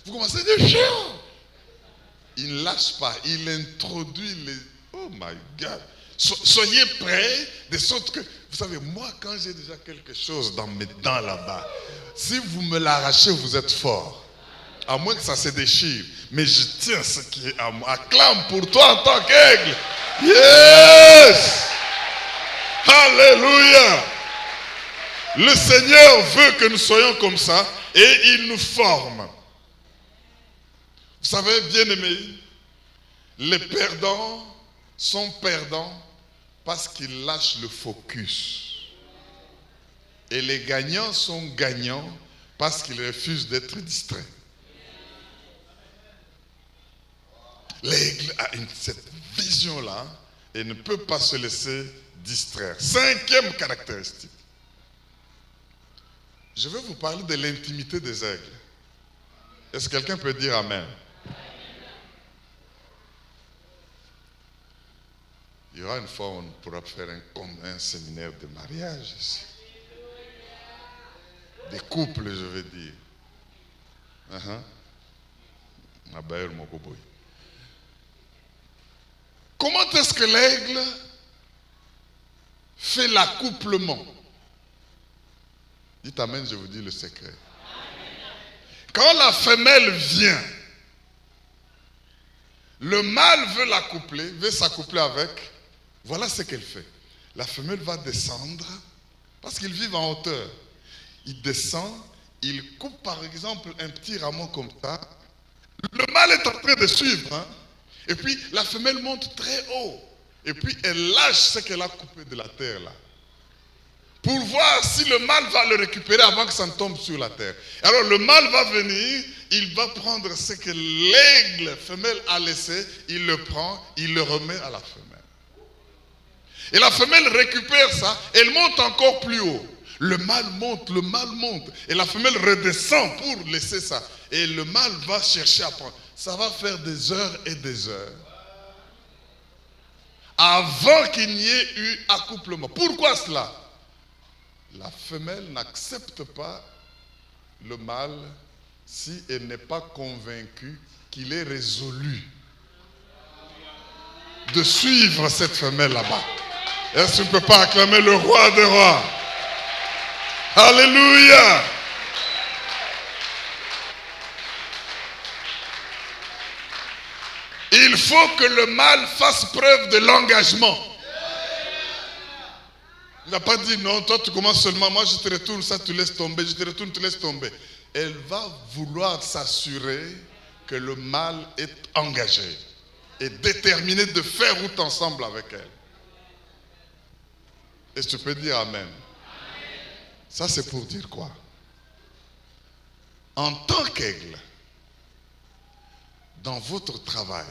[SPEAKER 1] Vous commencez à dire chien. Il ne lâche pas. Il introduit les... Oh my God. Soyez prêts de sorte que... Vous savez, moi quand j'ai déjà quelque chose dans mes dents là-bas, si vous me l'arrachez, vous êtes fort. À moins que ça se déchire. Mais je tiens ce qui est à moi. Acclame pour toi en tant qu'aigle. Yes! Alléluia! Le Seigneur veut que nous soyons comme ça et il nous forme. Vous savez, bien-aimés, les perdants sont perdants parce qu'ils lâchent le focus. Et les gagnants sont gagnants parce qu'ils refusent d'être distraits. L'aigle a cette vision-là et ne peut pas se laisser distraire. Cinquième caractéristique. Je vais vous parler de l'intimité des aigles. Est-ce que quelqu'un peut dire Amen? Il y aura une fois où on pourra faire un séminaire de mariage ici. Des couples, je veux dire. Comment est-ce que l'aigle fait l'accouplement? Dites Amen, je vous dis le secret. Quand la femelle vient, le mâle veut l'accoupler, veut s'accoupler avec. Voilà ce qu'elle fait. La femelle va descendre, parce qu'ils vivent en hauteur. Il descend, il coupe par exemple un petit rameau comme ça. Le mâle est en train de suivre. Et puis la femelle monte très haut. et puis elle lâche ce qu'elle a coupé de la terre là, pour voir si le mâle va le récupérer avant que ça ne tombe sur la terre. Alors le mâle va venir, il va prendre ce que l'aigle femelle a laissé, il le prend, il le remet à la femelle. Et la femelle récupère ça, elle monte encore plus haut. Le mâle monte, et la femelle redescend pour laisser ça. Et le mâle va chercher à prendre. Ça va faire des heures et des heures avant qu'il n'y ait eu accouplement. Pourquoi cela? La femelle n'accepte pas le mâle si elle n'est pas convaincue qu'il est résolu de suivre cette femelle là-bas. Est-ce qu'on ne peut pas acclamer le roi des rois? Alléluia! Il faut que le mâle fasse preuve de l'engagement. Il n'a pas dit non, toi tu commences seulement, moi je te retourne, ça tu laisses tomber, je te retourne, tu laisses tomber. Elle va vouloir s'assurer que le mâle est engagé et déterminé de faire route ensemble avec elle. Est-ce que tu peux dire amen? Ça c'est pour dire quoi? En tant qu'aigle, dans votre travail,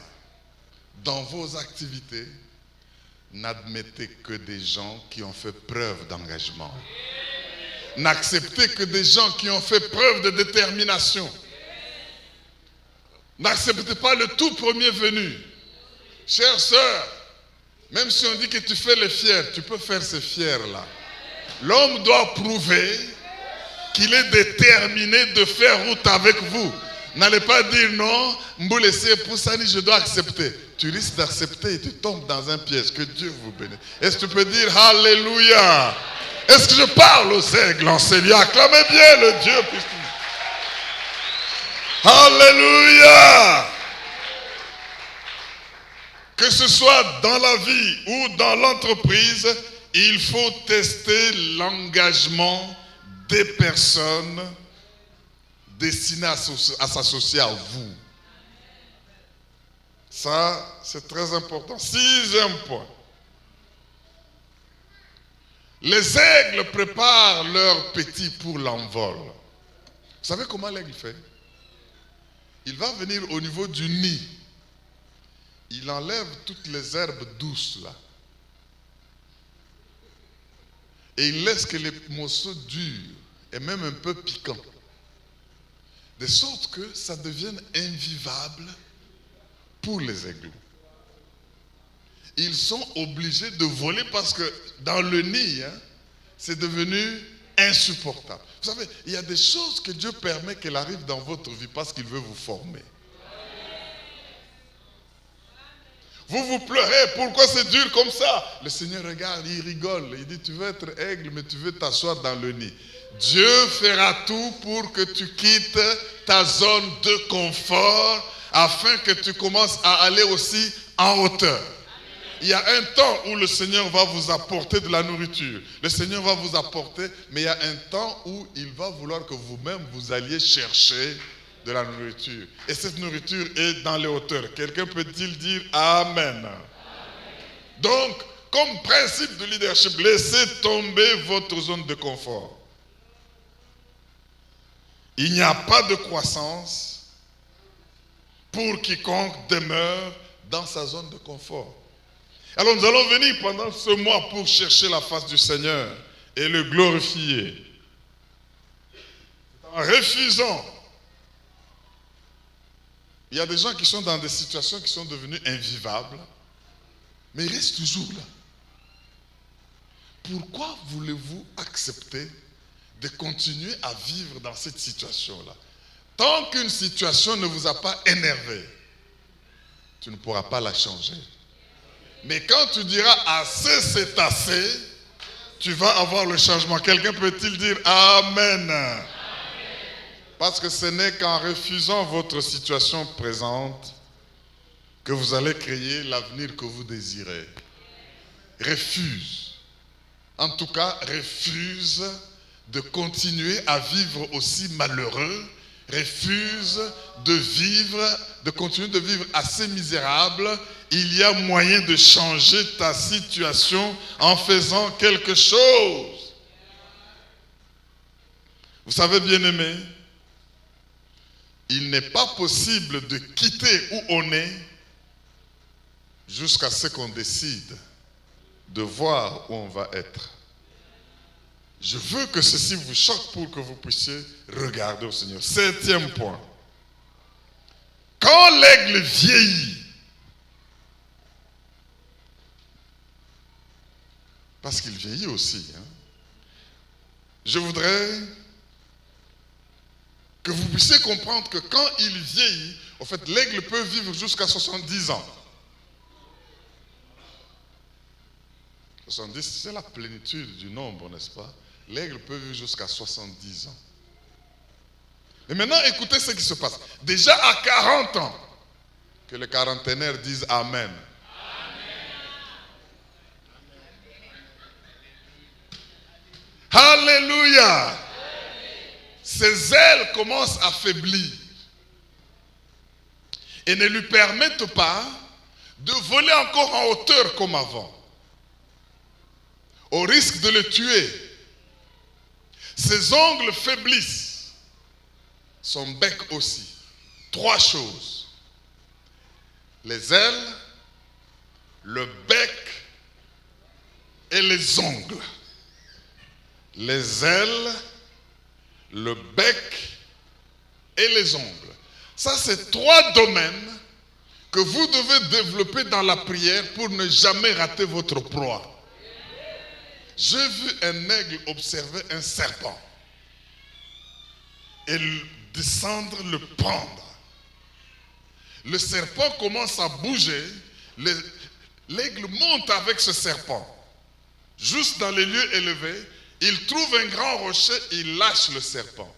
[SPEAKER 1] dans vos activités, n'admettez que des gens qui ont fait preuve d'engagement. N'acceptez que des gens qui ont fait preuve de détermination. N'acceptez pas le tout premier venu. Chère sœur, même si on dit que tu fais les fiers, tu peux faire ces fiers-là. L'homme doit prouver qu'il est déterminé de faire route avec vous. N'allez pas dire non, Mboulessé Poussani, je dois accepter. Tu risques d'accepter et tu tombes dans un piège. Que Dieu vous bénisse. Est-ce que tu peux dire Alléluia? Est-ce que je parle aux aigles en Seigneur? Acclamez bien le Dieu puissant. Alléluia! Que ce soit dans la vie ou dans l'entreprise, il faut tester l'engagement des personnes destinées à s'associer à vous. Ça, c'est très important. 6e point. Les aigles préparent leurs petits pour l'envol. Vous savez comment l'aigle fait? Il va venir au niveau du nid. Il enlève toutes les herbes douces là. Et il laisse que les morceaux durs et même un peu piquants. De sorte que ça devienne invivable pour les aigles. Ils sont obligés de voler parce que dans le nid, c'est devenu insupportable. Vous savez, il y a des choses que Dieu permet qu'elles arrivent dans votre vie parce qu'il veut vous former. Vous pleurez, pourquoi c'est dur comme ça? Le Seigneur regarde, il rigole, il dit tu veux être aigle mais tu veux t'asseoir dans le nid. Dieu fera tout pour que tu quittes ta zone de confort afin que tu commences à aller aussi en hauteur. Il y a un temps où le Seigneur va vous apporter de la nourriture. Le Seigneur va vous apporter, mais il y a un temps où il va vouloir que vous-même vous alliez chercher de la nourriture. Et cette nourriture est dans les hauteurs. Quelqu'un peut-il dire Amen? Amen. Donc, comme principe de leadership, laissez tomber votre zone de confort. Il n'y a pas de croissance pour quiconque demeure dans sa zone de confort. Alors nous allons venir pendant ce mois pour chercher la face du Seigneur et le glorifier. En refusant, il y a des gens qui sont dans des situations qui sont devenues invivables, mais ils restent toujours là. Pourquoi voulez-vous accepter de continuer à vivre dans cette situation-là? Tant qu'une situation ne vous a pas énervé, tu ne pourras pas la changer. Mais quand tu diras assez, c'est assez, tu vas avoir le changement. Quelqu'un peut-il dire Amen? Amen. Parce que ce n'est qu'en refusant votre situation présente que vous allez créer l'avenir que vous désirez. Refuse. En tout cas, refuse de continuer à vivre aussi malheureux. Refuse de continuer de vivre assez misérable il y a moyen de changer ta situation en faisant quelque chose. Vous savez, bien-aimés, il n'est pas possible de quitter où on est jusqu'à ce qu'on décide de voir où on va être. Je veux que ceci vous choque pour que vous puissiez regarder au Seigneur. 7e point. Quand l'aigle vieillit, parce qu'il vieillit aussi, je voudrais que vous puissiez comprendre que quand il vieillit, en fait, l'aigle peut vivre jusqu'à 70 ans. 70, c'est la plénitude du nombre, n'est-ce pas? L'aigle peut vivre jusqu'à 70 ans. Et maintenant, écoutez ce qui se passe. Déjà à 40 ans, que les quarantenaires disent Amen. Amen. Alléluia. Ses ailes commencent à faiblir et ne lui permettent pas de voler encore en hauteur comme avant, au risque de le tuer. Ses ongles faiblissent, son bec aussi. 3 choses: les ailes, le bec et les ongles. Les ailes, le bec et les ongles. Ça, c'est 3 domaines que vous devez développer dans la prière pour ne jamais rater votre proie. J'ai vu un aigle observer un serpent et descendre, le prendre. Le serpent commence à bouger. L'aigle monte avec ce serpent. Juste dans les lieux élevés, il trouve un grand rocher, il lâche le serpent.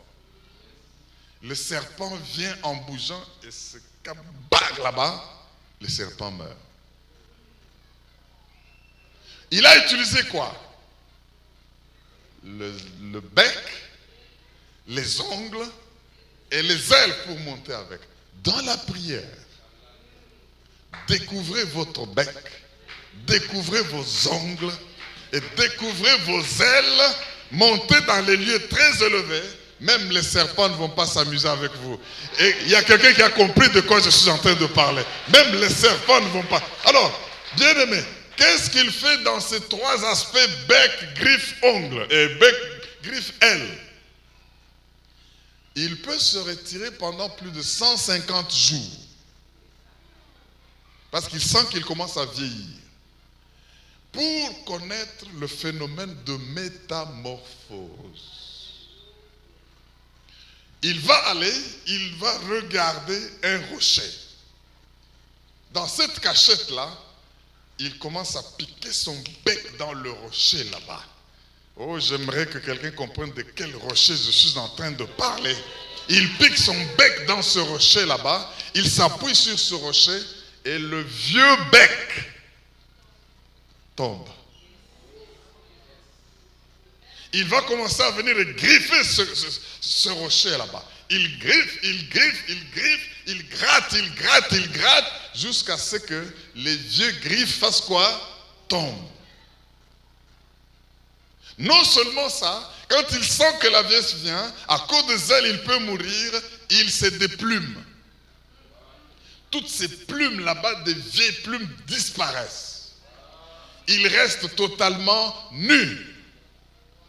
[SPEAKER 1] Le serpent vient en bougeant et se cabague là-bas, le serpent meurt. Il a utilisé quoi? Le bec, les ongles et les ailes pour monter avec. Dans la prière, découvrez votre bec, découvrez vos ongles et découvrez vos ailes, montez dans les lieux très élevés. Même les serpents ne vont pas s'amuser avec vous. Et il y a quelqu'un qui a compris de quoi je suis en train de parler. Même les serpents ne vont pas. Alors, bien aimé, qu'est-ce qu'il fait dans ces 3 aspects, bec, griffe, ongle et bec, griffe, aile? Il peut se retirer pendant plus de 150 jours. Parce qu'il sent qu'il commence à vieillir. Pour connaître le phénomène de métamorphose. Il va aller, il va regarder un rocher. Dans cette cachette-là, il commence à piquer son bec dans le rocher là-bas. Oh, j'aimerais que quelqu'un comprenne de quel rocher je suis en train de parler. Il pique son bec dans ce rocher là-bas, il s'appuie sur ce rocher et le vieux bec tombe. Il va commencer à venir et griffer ce rocher là-bas. Il griffe, il griffe, il griffe, il gratte, il gratte, il gratte, jusqu'à ce que les vieux griffes fassent quoi? Tombent. Non seulement ça, quand il sent que la vieillesse vient, à cause des ailes, il peut mourir, il se déplume. Toutes ces plumes là-bas, des vieilles plumes, disparaissent. Il reste totalement nu.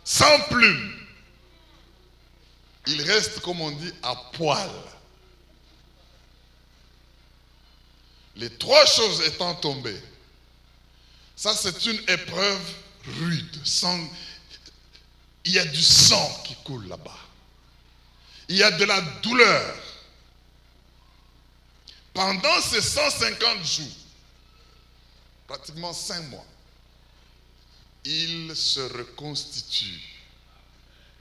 [SPEAKER 1] Sans plumes. Il reste, comme on dit, à poil. Les 3 choses étant tombées, ça c'est une épreuve rude. Il y a du sang qui coule là-bas. Il y a de la douleur. Pendant ces 150 jours, pratiquement 5 mois, il se reconstitue.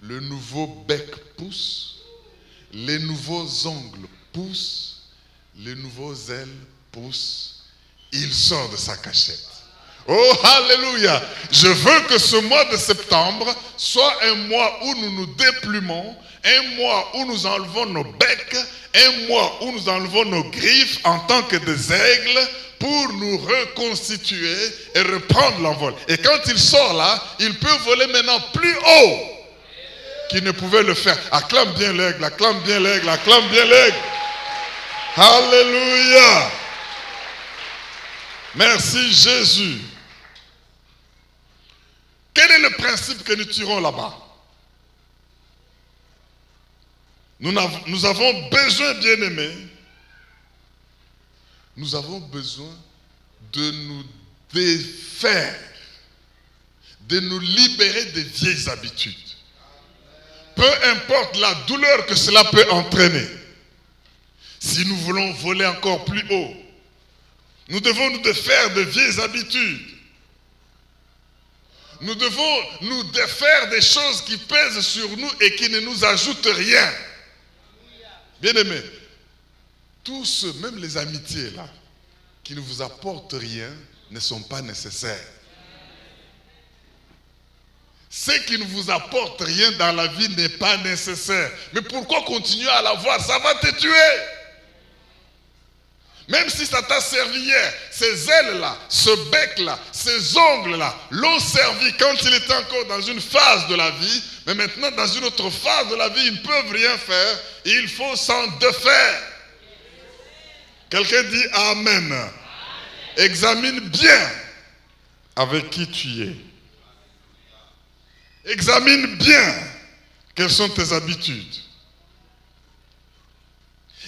[SPEAKER 1] Le nouveau bec pousse, les nouveaux ongles poussent, les nouveaux ailes poussent. Il sort de sa cachette. Oh, alléluia! Je veux que ce mois de septembre soit un mois où nous nous déplumons, un mois où nous enlevons nos becs, un mois où nous enlevons nos griffes en tant que des aigles, pour nous reconstituer et reprendre l'envol. Et quand il sort là, il peut voler maintenant plus haut qu'il ne pouvait le faire. Acclame bien l'aigle, acclame bien l'aigle, acclame bien l'aigle. Alléluia. Merci Jésus. Quel est le principe que nous tirons là-bas? Nous avons besoin, bien-aimés, nous avons besoin de nous défaire, de nous libérer des vieilles habitudes. Peu importe la douleur que cela peut entraîner. Si nous voulons voler encore plus haut, nous devons nous défaire de vieilles habitudes. Nous devons nous défaire des choses qui pèsent sur nous et qui ne nous ajoutent rien. Bien-aimés, tous ceux, même les amitiés là, qui ne vous apportent rien, ne sont pas nécessaires. Ce qui ne vous apporte rien dans la vie n'est pas nécessaire. Mais pourquoi continuer à l'avoir? Ça va te tuer. Même si ça t'a servi hier, ces ailes-là, ce bec-là, ces ongles-là, l'ont servi quand il était encore dans une phase de la vie, mais maintenant dans une autre phase de la vie, ils ne peuvent rien faire, et il faut s'en défaire. Quelqu'un dit Amen. Amen. Examine bien avec qui tu es. Examine bien quelles sont tes habitudes.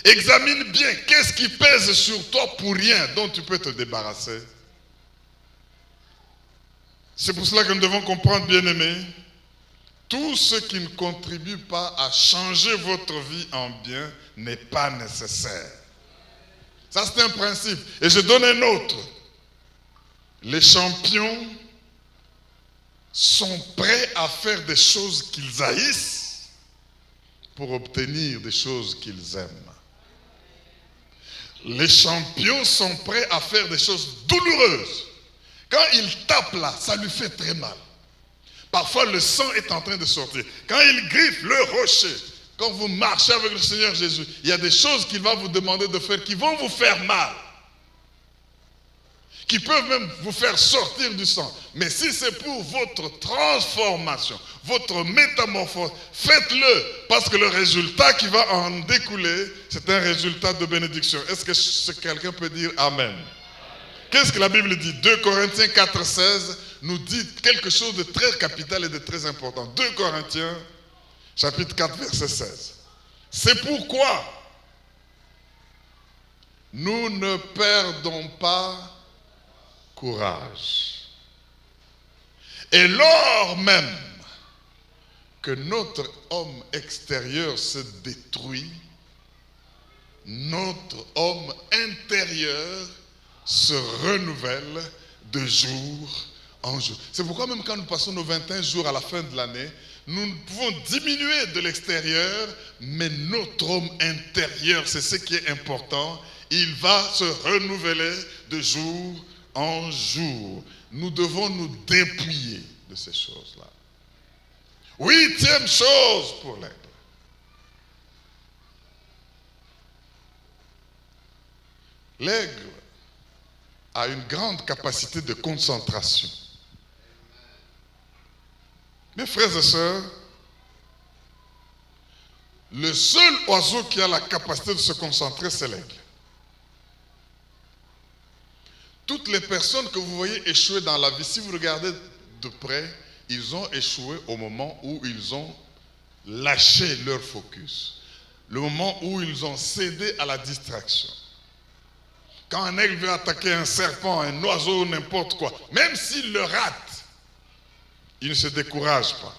[SPEAKER 1] Examine bien qu'est-ce qui pèse sur toi pour rien, dont tu peux te débarrasser. C'est pour cela que nous devons comprendre, bien-aimés, tout ce qui ne contribue pas à changer votre vie en bien n'est pas nécessaire. Ça, c'est un principe. Et je donne un autre. Les champions sont prêts à faire des choses qu'ils haïssent pour obtenir des choses qu'ils aiment. Les champions sont prêts à faire des choses douloureuses. Quand ils tapent là, ça lui fait très mal. Parfois, le sang est en train de sortir. Quand il griffe le rocher, quand vous marchez avec le Seigneur Jésus, il y a des choses qu'il va vous demander de faire qui vont vous faire mal. Qui peuvent même vous faire sortir du sang. Mais si c'est pour votre transformation, votre métamorphose, faites-le. Parce que le résultat qui va en découler, c'est un résultat de bénédiction. Est-ce que quelqu'un peut dire Amen? Qu'est-ce que la Bible dit? 2 Corinthiens 4,16 nous dit quelque chose de très capital et de très important. 2 Corinthiens, chapitre 4, verset 16. C'est pourquoi nous ne perdons pas courage. Et lors même que notre homme extérieur se détruit, notre homme intérieur se renouvelle de jour en jour. C'est pourquoi même quand nous passons nos 21 jours à la fin de l'année, nous pouvons diminuer de l'extérieur, mais notre homme intérieur, c'est ce qui est important, il va se renouveler de jour en jour. Nous devons nous dépouiller de ces choses-là. 8e chose pour l'aigle. L'aigle a une grande capacité de concentration. Mes frères et sœurs, le seul oiseau qui a la capacité de se concentrer, c'est l'aigle. Toutes les personnes que vous voyez échouer dans la vie, si vous regardez de près, ils ont échoué au moment où ils ont lâché leur focus. Le moment où ils ont cédé à la distraction. Quand un aigle veut attaquer un serpent, un oiseau, n'importe quoi, même s'il le rate, il ne se décourage pas.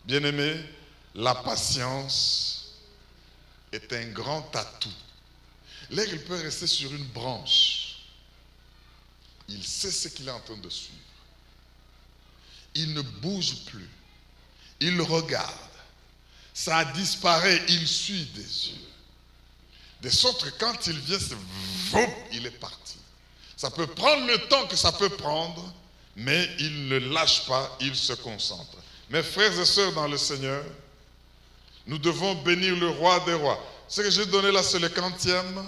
[SPEAKER 1] Bien-aimé, la patience est un grand atout. L'aigle peut rester sur une branche. Il sait ce qu'il est en train de suivre. Il ne bouge plus. Il regarde. Ça disparaît, il suit des yeux. De sorte que quand il vient, il est parti. Ça peut prendre le temps que ça peut prendre, mais il ne lâche pas, il se concentre. Mes frères et sœurs dans le Seigneur, nous devons bénir le roi des rois. Ce que j'ai donné là, c'est le 40e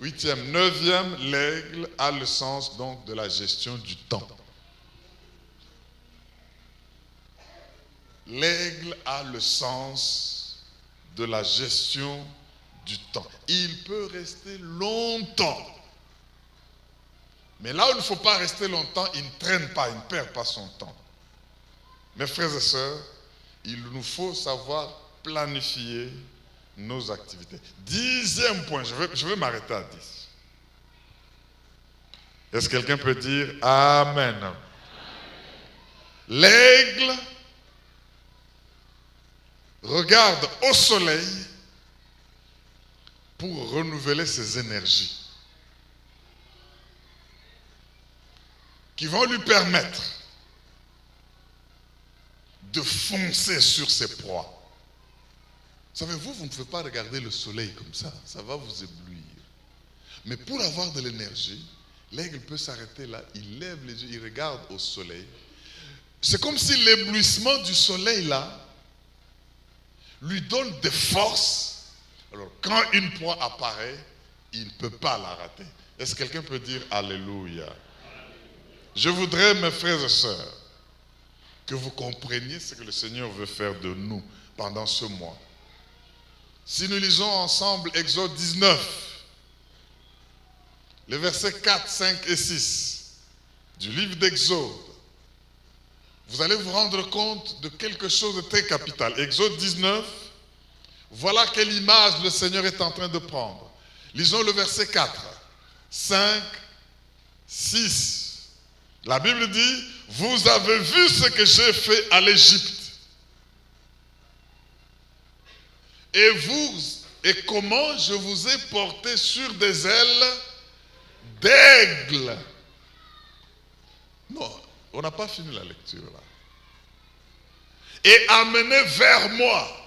[SPEAKER 1] 8e, 9e, l'aigle a le sens donc de la gestion du temps. L'aigle a le sens de la gestion du temps. Il peut rester longtemps. Mais là où il ne faut pas rester longtemps, il ne traîne pas, il ne perd pas son temps. Mes frères et sœurs, il nous faut savoir planifier nos activités. 10e point, je vais m'arrêter à 10. Est-ce que quelqu'un peut dire Amen? Amen. L'aigle regarde au soleil pour renouveler ses énergies qui vont lui permettre de foncer sur ses proies. Savez-vous, vous ne pouvez pas regarder le soleil comme ça va vous éblouir. Mais pour avoir de l'énergie, l'aigle peut s'arrêter là, il lève les yeux, il regarde au soleil. C'est comme si l'éblouissement du soleil là lui donne des forces. Alors quand une proie apparaît, il ne peut pas la rater. Est-ce que quelqu'un peut dire Alléluia? Je voudrais, mes frères et sœurs, que vous compreniez ce que le Seigneur veut faire de nous pendant ce mois. Si nous lisons ensemble Exode 19, les versets 4, 5 et 6 du livre d'Exode, vous allez vous rendre compte de quelque chose de très capital. Exode 19, voilà quelle image le Seigneur est en train de prendre. Lisons le verset 4, 5, 6. La Bible dit, vous avez vu ce que j'ai fait à l'Égypte. Et comment je vous ai porté sur des ailes d'aigle. Non, on n'a pas fini la lecture là. Et amené vers moi.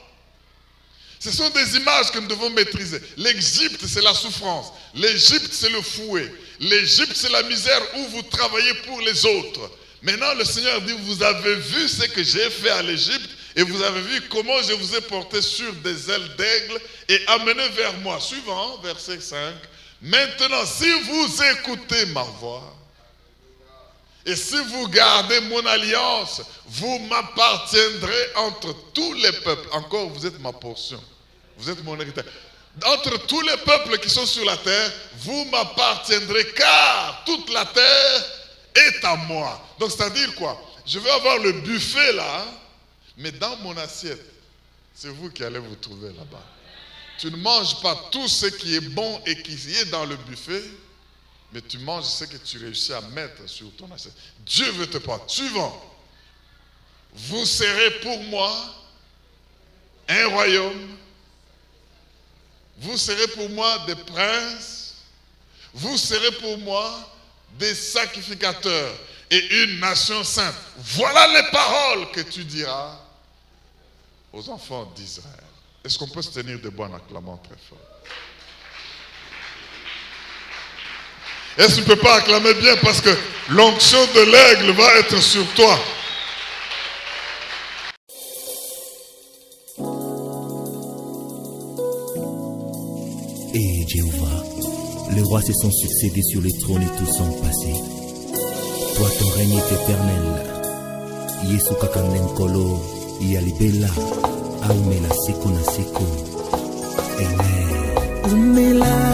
[SPEAKER 1] Ce sont des images que nous devons maîtriser. L'Égypte, c'est la souffrance. L'Égypte, c'est le fouet. L'Égypte, c'est la misère où vous travaillez pour les autres. Maintenant, le Seigneur dit, vous avez vu ce que j'ai fait à l'Égypte et vous avez vu comment je vous ai porté sur des ailes d'aigle et amené vers moi. Suivant, verset 5. Maintenant, si vous écoutez ma voix et si vous gardez mon alliance, vous m'appartiendrez entre tous les peuples. Encore, vous êtes ma portion. Vous êtes mon héritage. Entre tous les peuples qui sont sur la terre, vous m'appartiendrez car toute la terre est à moi. Donc, c'est-à-dire quoi? Je vais avoir le buffet là, mais dans mon assiette, c'est vous qui allez vous trouver là-bas. Tu ne manges pas tout ce qui est bon et qui est dans le buffet, mais tu manges ce que tu réussis à mettre sur ton assiette. Dieu veut te prendre. Suivant. Vous serez pour moi un royaume. Vous serez pour moi des princes. Vous serez pour moi des sacrificateurs et une nation sainte. Voilà les paroles que tu diras aux enfants d'Israël. Est-ce qu'on peut se tenir debout en acclamant très fort? Est-ce que tu ne peux pas acclamer bien parce que l'onction de l'aigle va être sur toi?
[SPEAKER 2] Et Jéhovah, les rois se sont succédés sur les trônes et tous sont passés. Toi, ton règne est éternel. Yesu Kakandem-Kolo, Yalibela, Aumela Seko na Seko. Amen.